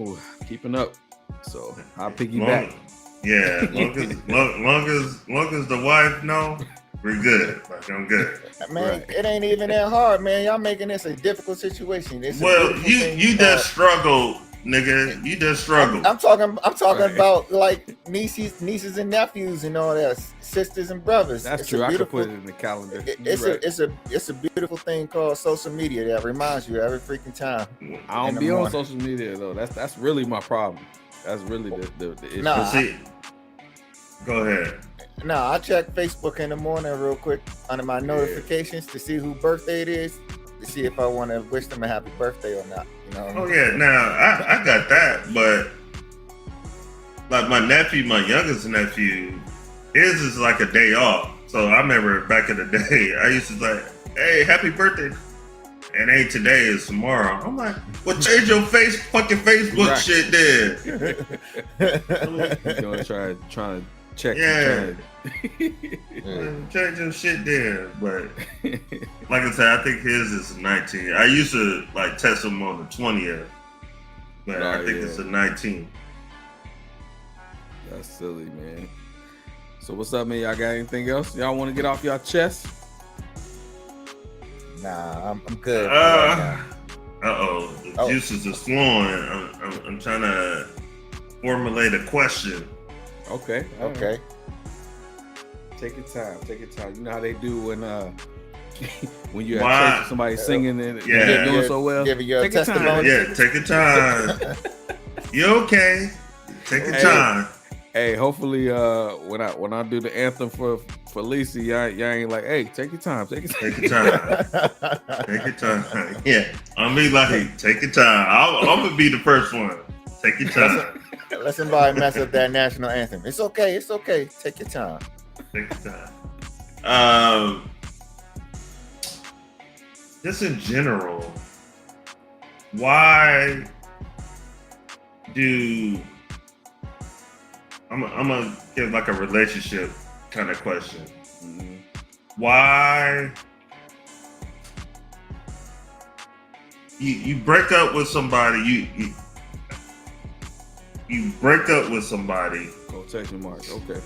So I'll piggyback. Yeah, long as the wife know, we're good. Like I'm good. Man, Right. It ain't even that hard, man. Y'all making this a difficult situation. Well, you just struggle, nigga. You just struggle. I'm talking Right. about like nieces and nephews and all that, sisters and brothers. That's It's true. a I could beautiful- put it in the calendar. It's a beautiful thing called social media that reminds you every freaking time. I in don't the be on morning. social media though. That's really my problem. That's really the issue. Nah. See, go ahead. Now I check Facebook in the morning real quick under my notifications to see who birthday it is, to see if I want to wish them a happy birthday or not. Oh yeah, now I got that, but like my youngest nephew, his is like a day off. So I remember back in the day, I used to like, hey, happy birthday. And ain't today, is tomorrow. I'm like, well, change your fucking Facebook Right. shit then. You know, trying to check. Yeah. Yeah. Change your shit there. But like I said, I think his is 19. I used to like test him on the 20th, but I think it's the 19th. That's silly, man. So what's up, man? Y'all got anything else y'all want to get off y'all chest? Nah, I'm good. Right now. The juices are flowing. I'm trying to formulate a question. Okay. Okay. Take your time. You know how they do when when you Why? at church, somebody singing and Yeah. they're doing so well. Giving your Take your time. testimony. Yeah, take your time. You okay? Take your Hey. time. Hey, hopefully, when I do the anthem for Lisa, y'all ain't like, hey, take your time. Take your time. Take your time. Yeah, I'm be like, take your time. I'm gonna be the first one. Take your time. Let somebody mess up that national anthem. It's okay. It's okay. Take your time. Take your time. Just in general, why do I'm gonna give like a relationship kind of question. Mhm. Why you break up with somebody, you break up with somebody, Quotation marks. Okay.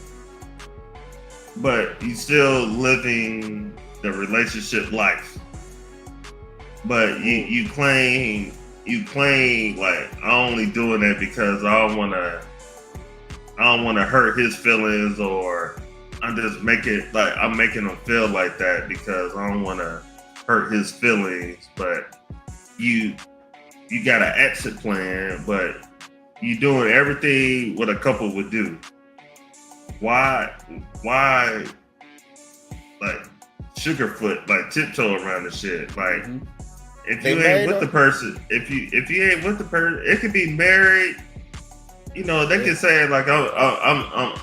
but you still living the relationship life. but you claim like I'm only doing that because I don't want to hurt his feelings, or I'm just making him feel like that because I don't want to hurt his feelings. But you got an exit plan, but you doing everything what a couple would do. Why like sugarfoot, like tiptoe around the shit? Like if you ain't with the person, if you ain't with the person, it could be married. You know, they can say like I'm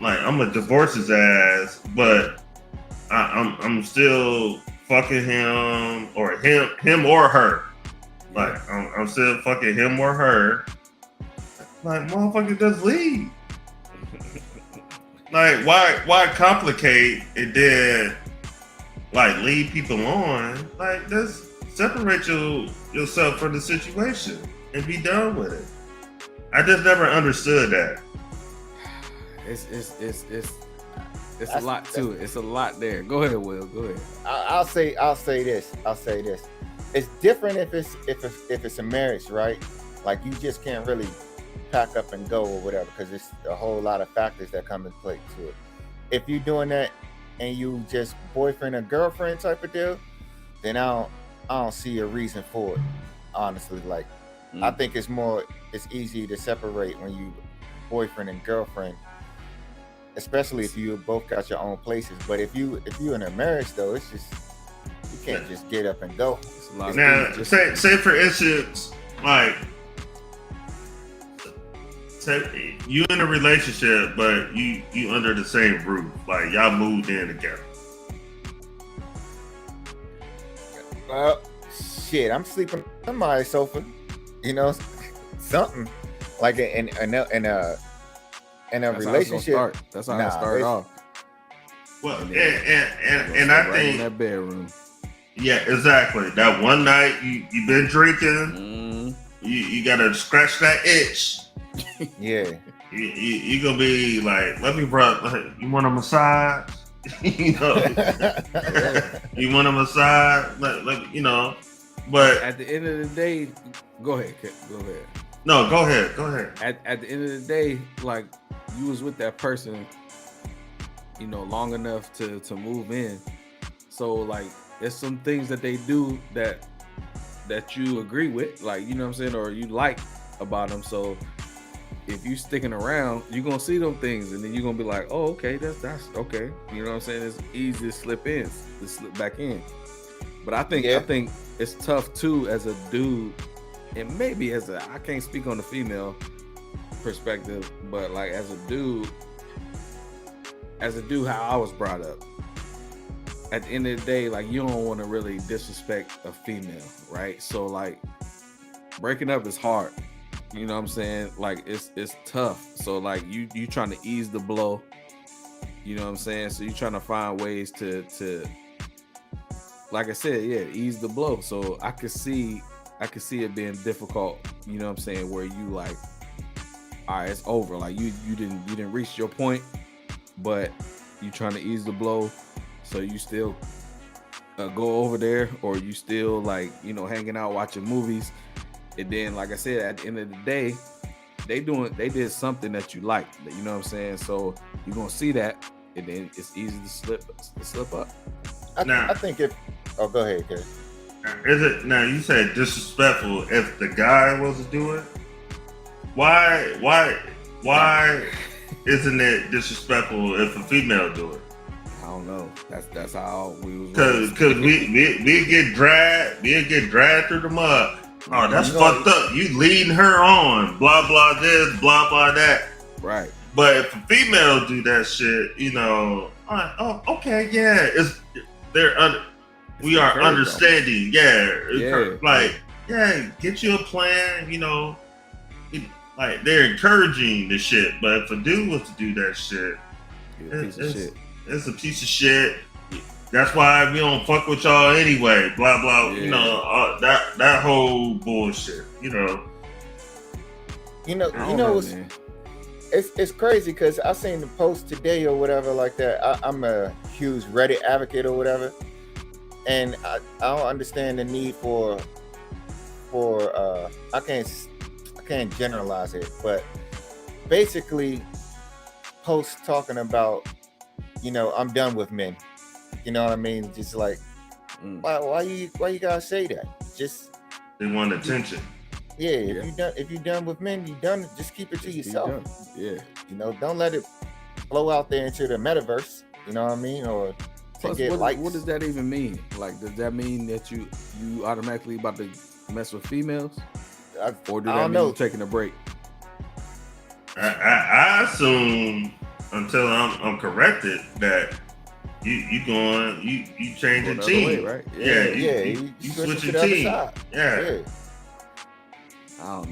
gonna divorce his ass, but I'm still fucking him or her. Like I'm still fucking him or her. Like, motherfucker, just leave. Like, why complicate and then like lead people on? Like, just separate yourself from the situation and be done with it. I just never understood that. It's a lot to it. It's a lot there. Go ahead, Will. Go ahead. I'll say this. It's different if it's a marriage, right? Like you just can't really pack up and go or whatever, because it's a whole lot of factors that come into play to it. If you're doing that and you just boyfriend and girlfriend type of deal, then I don't see a reason for it. Honestly, like I think it's easy to separate when you boyfriend and girlfriend, especially if you both got your own places. But if you in a marriage though, it's just you can't just get up and go. Now, say for instance, like. You in a relationship, but you under the same roof, like y'all moved in together. Well, shit, I'm sleeping on my sofa, you know, something like in a relationship. That's how it start off. Well, and I think in that bedroom. Yeah, exactly. That one night you been drinking, you gotta scratch that itch. Yeah, you gonna be like, let me, bro. You want a massage? You know, you want a massage? Like, you know. But at the end of the day, go ahead. No, go ahead. At the end of the day, like you was with that person, you know, long enough to move in. So like, there's some things that they do that you agree with, like, you know what I'm saying, or you like about them. So if you sticking around, you're gonna see them things, and then you're gonna be like, oh, okay, that's okay. You know what I'm saying? It's easy to slip back in. But I think it's tough too as a dude, and maybe I can't speak on the female perspective, but like as a dude, how I was brought up. At the end of the day, like you don't want to really disrespect a female, right? So like breaking up is hard. You know what I'm saying? Like it's tough. So like you trying to ease the blow. You know what I'm saying? So you trying to find ways to like I said, ease the blow. So I could see it being difficult, you know what I'm saying, where you like, all right, it's over. Like you didn't reach your point, but you trying to ease the blow. So you still go over there, or you still like, you know, hanging out, watching movies. And then, like I said, at the end of the day, they did something that you like. You know what I'm saying? So you're gonna see that, and then it's easy to slip up. I think if go ahead, Chris. Is it now? You said disrespectful if the guy was to do it. Why isn't it disrespectful if a female do it? I don't know. That's how we was. Because we get dragged through the mud. Oh, that's fucked up. You leading her on, blah blah this, blah blah that. Right. But if a female do that shit, you know, oh, okay, yeah, we are understanding, get you a plan, you know, like they're encouraging the shit. But if a dude was to do that shit, it's a piece of shit. That's why we don't fuck with y'all anyway. Blah blah. Yeah. You know that whole bullshit. You know. It's crazy because I seen the post today or whatever like that. I'm a huge Reddit advocate or whatever, and I don't understand the need for I can't generalize it, but basically posts talking about, I'm done with men. You know what I mean? Just like, why you gotta say that? Just They want attention. yeah. If you done with men, you done. Just keep it to yourself. Yeah. Don't let it blow out there into the metaverse. You know what I mean? Or to Plus, get likes. what does that even mean? Like, does that mean that you automatically about to mess with females, or do that mean you're taking a break? I assume until I'm corrected that you changing team, right? You switching to the team. other side. Yeah. I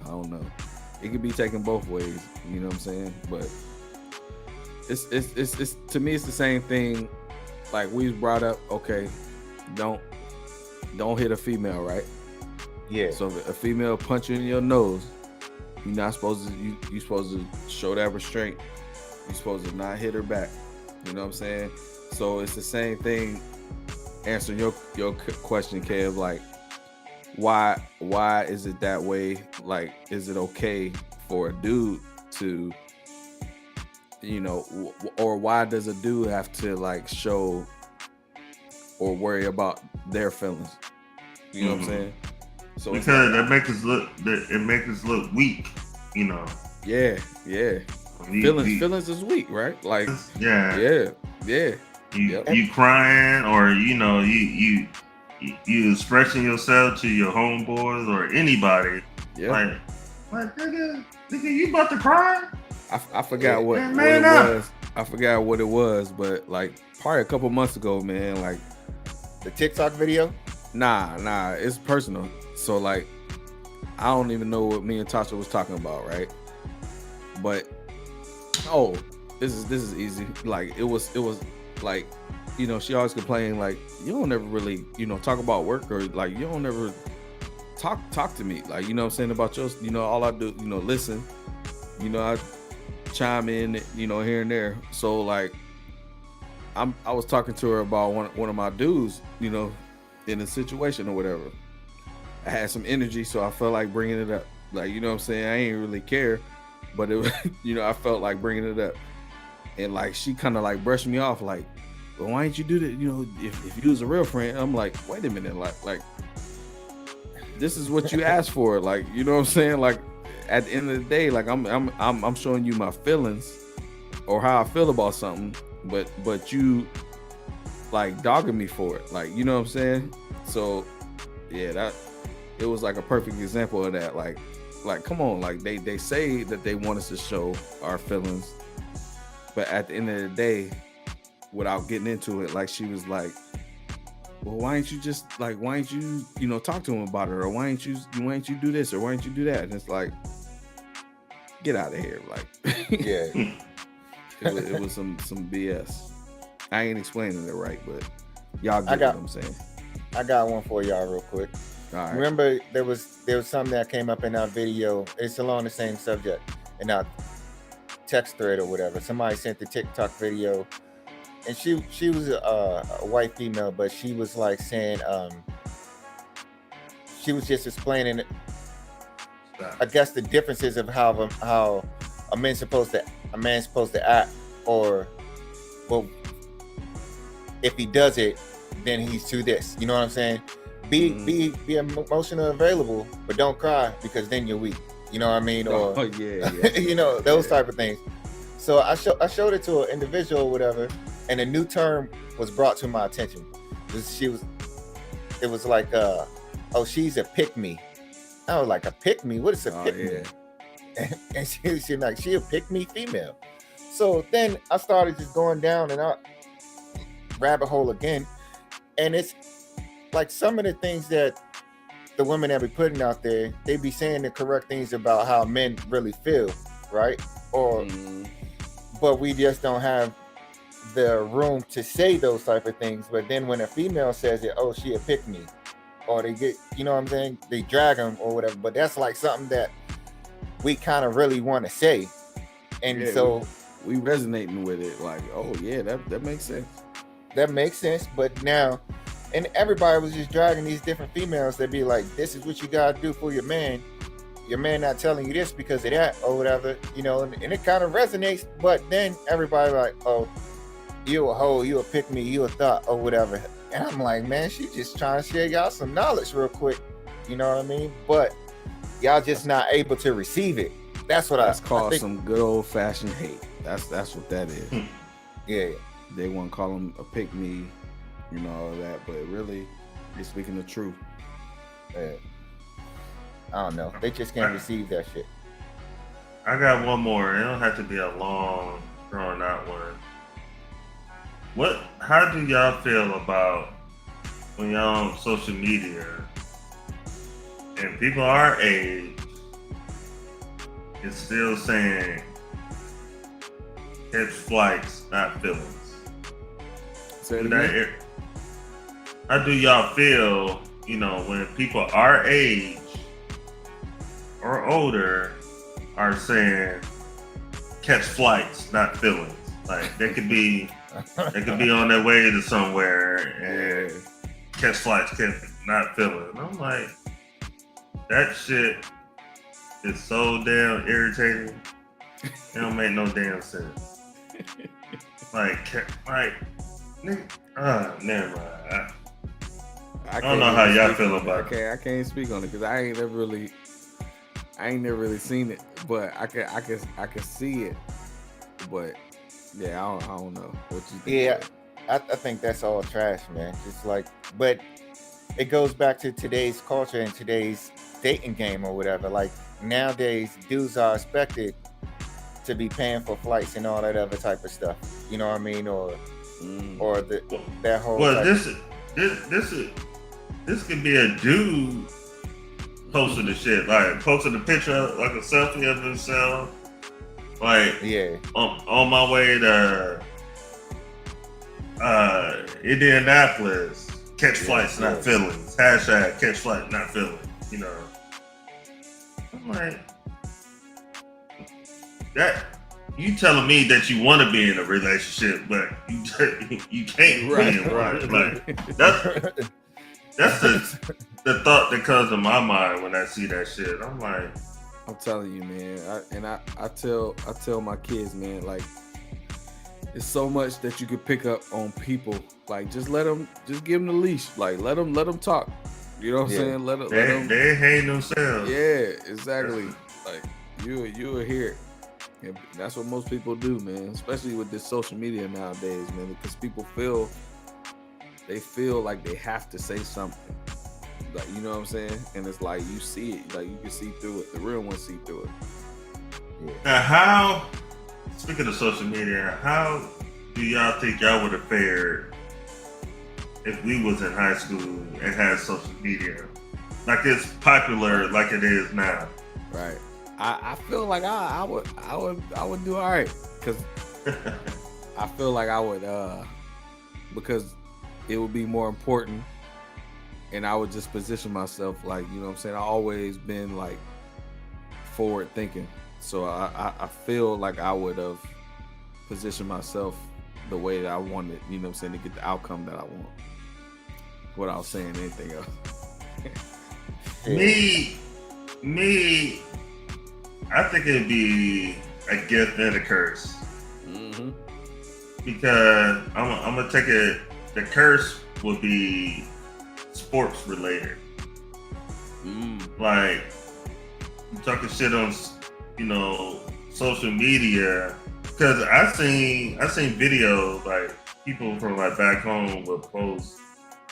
don't know. It could be taken both ways. You know what I'm saying? But it's to me, it's the same thing. Like we brought up, okay, don't hit a female, right? Yeah. So if a female punch you in your nose, you're not supposed to. You supposed to show that restraint. You're supposed to not hit her back. You know what I'm saying? So it's the same thing. Answering your question, Kev, like why is it that way? Like, is it okay for a dude to, or why does a dude have to like show or worry about their feelings? You know what I'm saying? So because that makes us look weak, Yeah. Feelings is weak, right? Like yeah. You crying, or you expressing yourself to your homeboys or anybody. Yeah. Like nigga, you about to cry? I forgot what it was. I forgot what it was, but like probably a couple months ago, man. Like the TikTok video. Nah, it's personal. So like, I don't even know what me and Tasha was talking about, right? But this is easy. Like it was like, she always complained like, you don't ever really, talk about work, or like you don't ever talk to me, like, you know what I'm saying, about your, all I do, listen, I chime in, here and there. So like I was talking to her about one of my dudes, in a situation or whatever. I had some energy, so I felt like bringing it up. Like, you know what I'm saying? I ain't really care, but it was, I felt like bringing it up. And like, she kind of like brushed me off, like, well, why didn't you do that? If you was a real friend. I'm like, wait a minute, like this is what you asked for. Like, you know what I'm saying? Like, at the end of the day, like I'm showing you my feelings or how I feel about something, but you like dogging me for it. Like, you know what I'm saying? So yeah, it was like a perfect example of that. Like come on, like they say that they want us to show our feelings, but at the end of the day, without getting into it, like she was like, well, why ain't you talk to him about it, or why ain't you do this, or why ain't you do that? And it's like, get out of here. Like, yeah. it was some BS. I ain't explaining it right, but y'all get what I'm saying. I got one for y'all real quick. All right. Remember, there was something that came up in our video. It's along the same subject in our text thread or whatever. Somebody sent the TikTok video, and she was a white female, but she was like saying, she was just explaining, I guess, the differences of how a man's supposed to act, or, well, if he does it, then he's to this. You know what I'm saying? Be emotional available, but don't cry, because then you're weak. You know what I mean? Or yeah. Those type of things. So I showed it to an individual or whatever, and a new term was brought to my attention. It was like, she's a pick-me. I was like, a pick-me? What is a pick-me? Yeah. And she like, she a pick-me female. So then I started just going down and out rabbit hole again, and it's like some of the things that the women that be putting out there, they be saying the correct things about how men really feel, right? Or but we just don't have the room to say those type of things. But then when a female says it, she a pick me, or they get, you know what I'm saying, they drag them or whatever. But that's like something that we kind of really want to say, and so we resonating with it. Like, oh yeah, that makes sense. That makes sense. But now And everybody was just dragging these different females that be like, this is what you gotta do for your man. Your man not telling you this because of that or whatever, you know, and it kind of resonates. But then everybody like, oh, you a hoe, you a pick me, you a thought or whatever. And I'm like, man, she just trying to share y'all some knowledge real quick. You know what I mean? But y'all just not able to receive it. That's what That's I called think. some good old fashioned hate. That's what that is. Yeah. They want to call them a pick me, you know, all that, but really, they're speaking the truth. Yeah. I don't know. They just can't receive that shit. I got one more. It don't have to be a long, drawn out one. How do y'all feel about when y'all on social media and people our age is still saying catch flights, not feelings? Say it again. How do y'all feel, you know, when people our age or older are saying catch flights, not feelings? Like they could be on their way to somewhere and catch flights, not feelings. And I'm like, that shit is so damn irritating. It don't make no damn sense. Never mind. I don't know how y'all feel about it. I can't speak on it because I ain't never really seen it, but I can see it. But yeah, I don't know what you think. Yeah, I think that's all trash, man. Just like, but it goes back to today's culture and today's dating game or whatever. Like nowadays, dudes are expected to be paying for flights and all that other type of stuff. You know what I mean? Or that whole. Well, this could be a dude posting the shit, like posting a picture, like a selfie of himself, like on my way to Indianapolis, catch flights, not feelings. Hashtag catch flights, not feelings. You know, I'm like, that you telling me that you want to be in a relationship, but you can't be in one. Like that's the thought that comes to my mind when I see that shit. I'm like, I'm telling you, man. I tell my kids, man, like it's so much that you could pick up on people. Like just give them the leash. Like let them talk. You know what I'm saying? Let them. They hate themselves. Yeah, exactly. Like you will hear. And that's what most people do, man. Especially with this social media nowadays, man. Because people feel like they have to say something. Like, you know what I'm saying? And it's like you see it, like you can see through it. The real ones see through it. Yeah. Now, speaking of social media, how do y'all think y'all would have fared if we was in high school and had social media? Like it's popular like it is now. Right. I feel like I would do all right because I feel like I would because it would be more important. And I would just position myself like, you know what I'm saying? I always been like forward thinking. So I feel like I would have positioned myself the way that I wanted, you know what I'm saying, to get the outcome that I want. Without saying anything else. Me, I think it'd be a gift and a curse. Mm-hmm. Because I'm gonna take it, the curse would be sports related. Like you talking shit on, you know, social media. Because I seen videos like people from like back home would post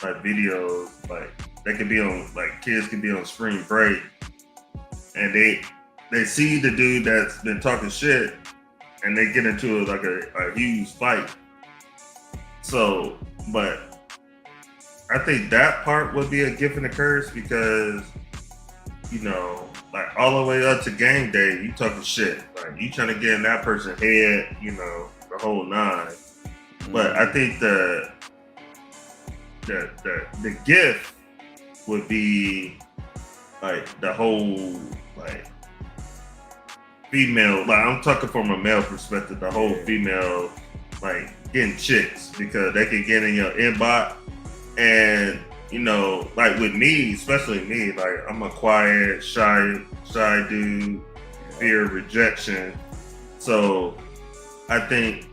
like videos like they could be on, like kids could be on spring break and they see the dude that's been talking shit and they get into like a huge fight. So, but I think that part would be a gift and a curse because, you know, like all the way up to game day, you talking shit. Like you trying to get in that person's head, you know, the whole nine. But I think the gift would be like the whole like female, like I'm talking from a male perspective, the whole female like getting chicks because they can get in your inbox And you know, like with me, especially me, like I'm a quiet, shy dude, fear rejection. So I think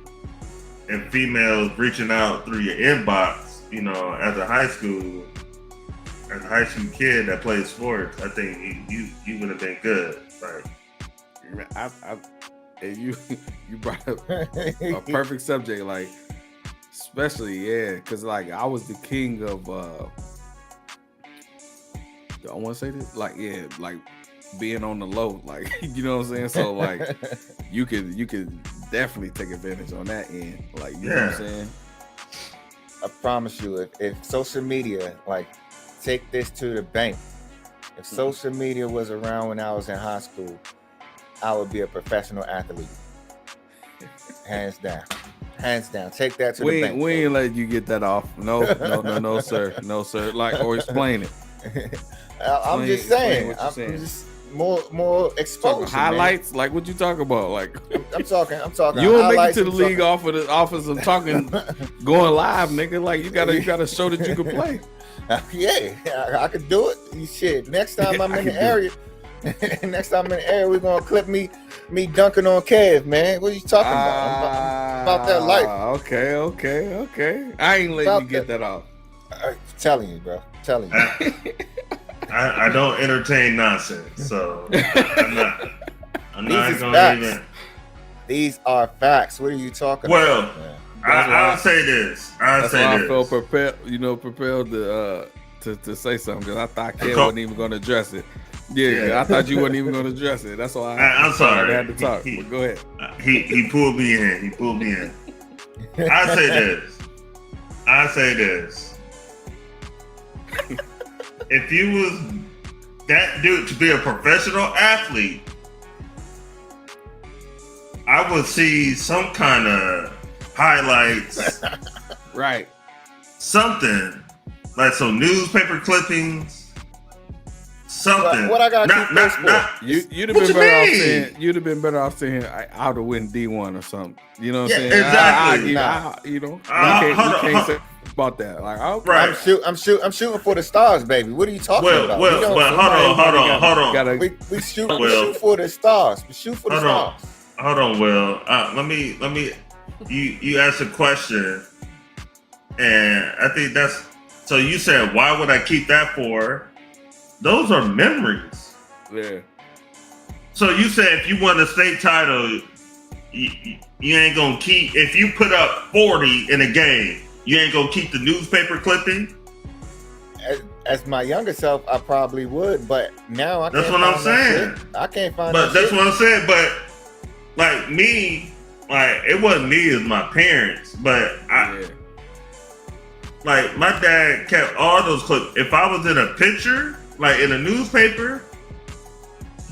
if females reaching out through your inbox, you know, as a high school kid that plays sports, I think you would have been good. Like, and you brought up a perfect subject, like, especially because like I was the king of I want to say this, like like being on the low, like you know what I'm saying. So like you could definitely take advantage on that end, like you know what I'm saying. I promise you, if social media, like, take this to the bank. If social media was around when I was in high school, I would be a professional athlete. Hands down. Take that to the bank. We ain't let you get that off. No, sir. No, sir. Like, or explain it. I'm just saying. I'm just more exposure. Highlights, man. Like what you talking about? Like I'm talking. You don't make it to the league off of the office of talking, going live, nigga. Like you gotta show that you can play. Yeah, I could do it. Shit. Next time I'm in the area, we're gonna clip me dunking on Kev, man. What are you talking about? About that life. Okay. I ain't letting you get that off. I'm telling you, bro. I don't entertain nonsense, so I'm not gonna facts. even. These are facts. What are you talking about? Well, I'll say this. I felt propelled to say something because I thought Kev wasn't even going to address it. Yeah, I thought you wasn't even going to address it. That's why I'm sorry. I had to talk. But go ahead. He pulled me in. I say this. If you was that dude to be a professional athlete, I would see some kind of highlights. Right. Something like some newspaper clippings. Something. What I got to You'd have been better off saying. You'd have been better off saying I would have win D1 or something. You know what I'm saying? Exactly. You can't say about that. Like, right. I'm shooting for the stars, baby. What are you talking about? Well, but hold on. We shoot for the stars. We shoot for the stars. Hold on, Will. Let me. You asked a question, and I think that's. So you said, why would I keep that for? Those are memories. Yeah. So you said if you won a state title, you ain't gonna keep. If you put up 40 in a game, you ain't gonna keep the newspaper clipping. As my younger self, I probably would, but now I can't. That's what I'm saying. I can't find. But that's what I'm saying. But like me, like it wasn't me, it was my parents. But like my dad kept all those clips. If I was in a picture, like in a newspaper,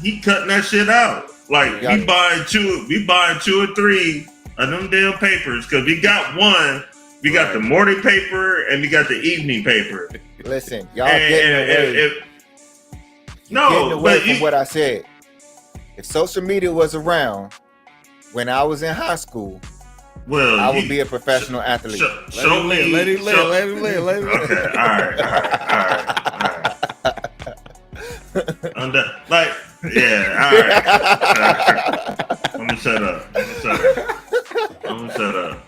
he cutting that shit out. Like we buying two or three of them damn papers because we got one. We got the morning paper and we got the evening paper. Listen, y'all getting away from what I said. If social media was around when I was in high school, I would be a professional athlete. Let him live. Okay, all right. I'm done. Like, yeah, all right. I'm gonna shut up.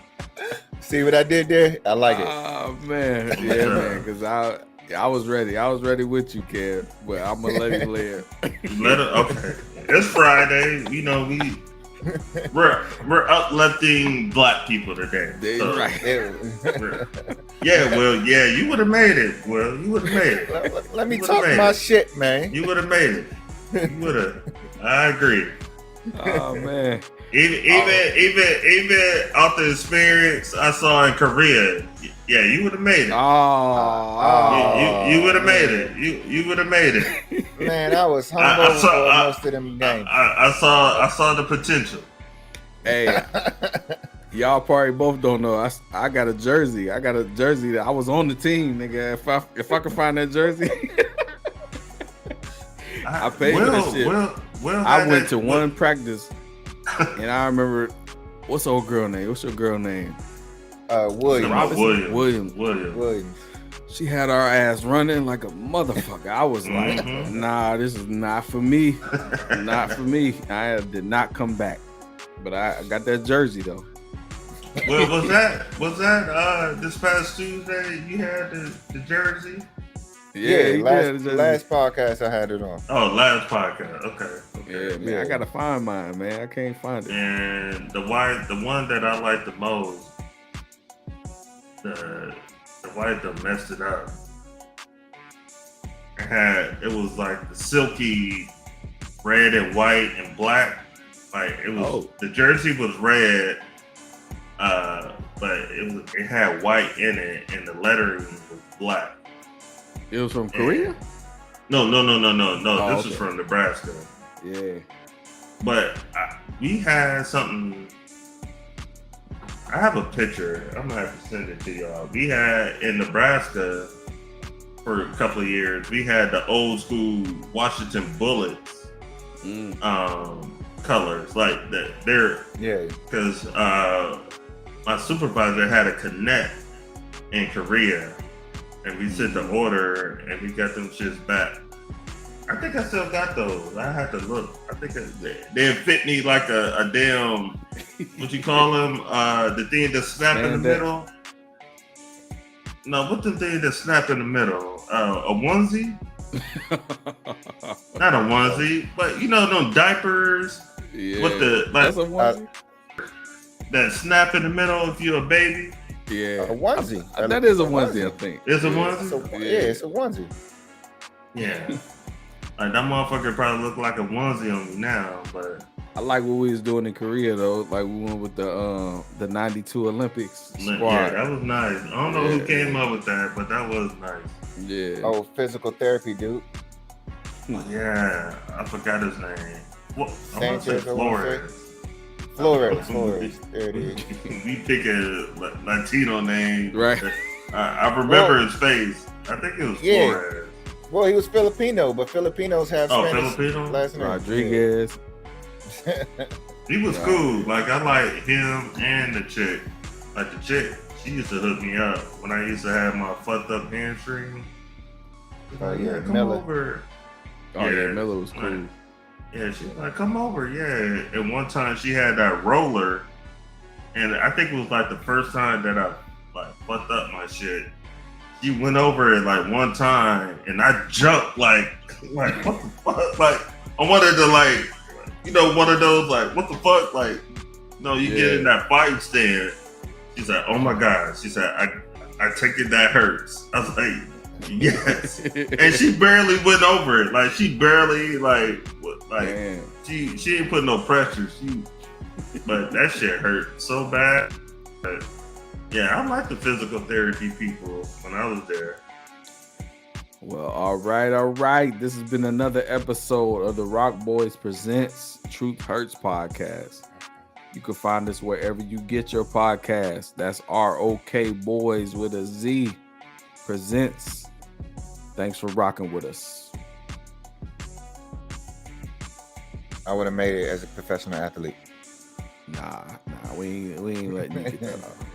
See what I did there? I like it. Oh man, yeah, man. Because I was ready. I was ready with you, Kev. But I'm gonna let him live. Okay. It's Friday. You know we're uplifting black people today. So, right. Yeah, well, yeah, you would have made it. Well, you would have made it. Let me talk my shit, man. You would have made it. You would have. I agree. Oh man. Even off the experience I saw in Korea, yeah, you would have made it. You would have made it. You would have made it. Man, I was humble for most of them games. I saw the potential. Hey, y'all probably both don't know. I got a jersey. That I was on the team, nigga. If I could find that jersey, I paid for that shit. I went to one practice. And I remember, what's the old girl name? What's your girl name? Williams. Williams. She had our ass running like a motherfucker. I was like, Mhm. nah, this is not for me. Not for me. I did not come back. But I got that jersey though. Well, was that this past Tuesday? You had the jersey. Yeah, last podcast I had it on. Oh, last podcast. Okay. Yeah, man, I gotta find mine, man. I can't find it. And the one that I like the most, the white that messed it up. It was like the silky red and white and black. Like it was the jersey was red, but it had white in it and the lettering was black. It was from Korea? No. Oh, This is from Nebraska. Yeah. But we had something. I have a picture. I'm gonna have to send it to y'all. We had in Nebraska for a couple of years. We had the old school Washington Bullets colors, like that. Because my supervisor had a connect in Korea, and we sent the order, and we got them shits back. I think I still got those. I had to look. I think they fit me like a damn, what you call them? The thing that snap in the middle. No, what's the thing that snap in the middle? A onesie? Not a onesie, but you know them diapers with the That's a onesie? that snap in the middle if you're a baby. Yeah. A onesie. That is a onesie, I think. It's a onesie? It's a onesie. Yeah. Like that motherfucker probably look like a onesie on me now, but I like what we was doing in Korea though. Like we went with the 92 Olympics squad. yeah, that was nice. I don't know who came up with that, but that was nice. Yeah. Oh, physical therapy, dude. Yeah, I forgot his name. What? I want to say Sanchez, Flores. Flores. There it is. We pick a Latino name. Right. I remember his face. I think it was Flores. Well, he was Filipino, but Filipinos have Spanish Filipino? last name. Rodriguez. He was cool. Like I like him and the chick. Like the chick, she used to hook me up when I used to have my fucked up hamstring. Come Miller. over. Oh yeah, Miller was cool. Yeah, she was like, come over, yeah. And one time she had that roller, and I think it was like the first time that I like fucked up my shit. She went over it like one time, and I jumped like what the fuck? Like I wanted to like, you know, one of those like what the fuck? Like, no, you get in that fight stand. She's like, oh my god. She said, I take it that hurts. I was like, yes. And she barely went over it. Like she barely she didn't put no pressure. But that shit hurt so bad. But yeah, I like the physical therapy people when I was there. Well, all right. This has been another episode of the Rock Boys Presents Truth Hurts podcast. You can find us wherever you get your podcast. That's ROK Boys with a Z Presents. Thanks for rocking with us. I would have made it as a professional athlete. Nah, we ain't letting you get that off.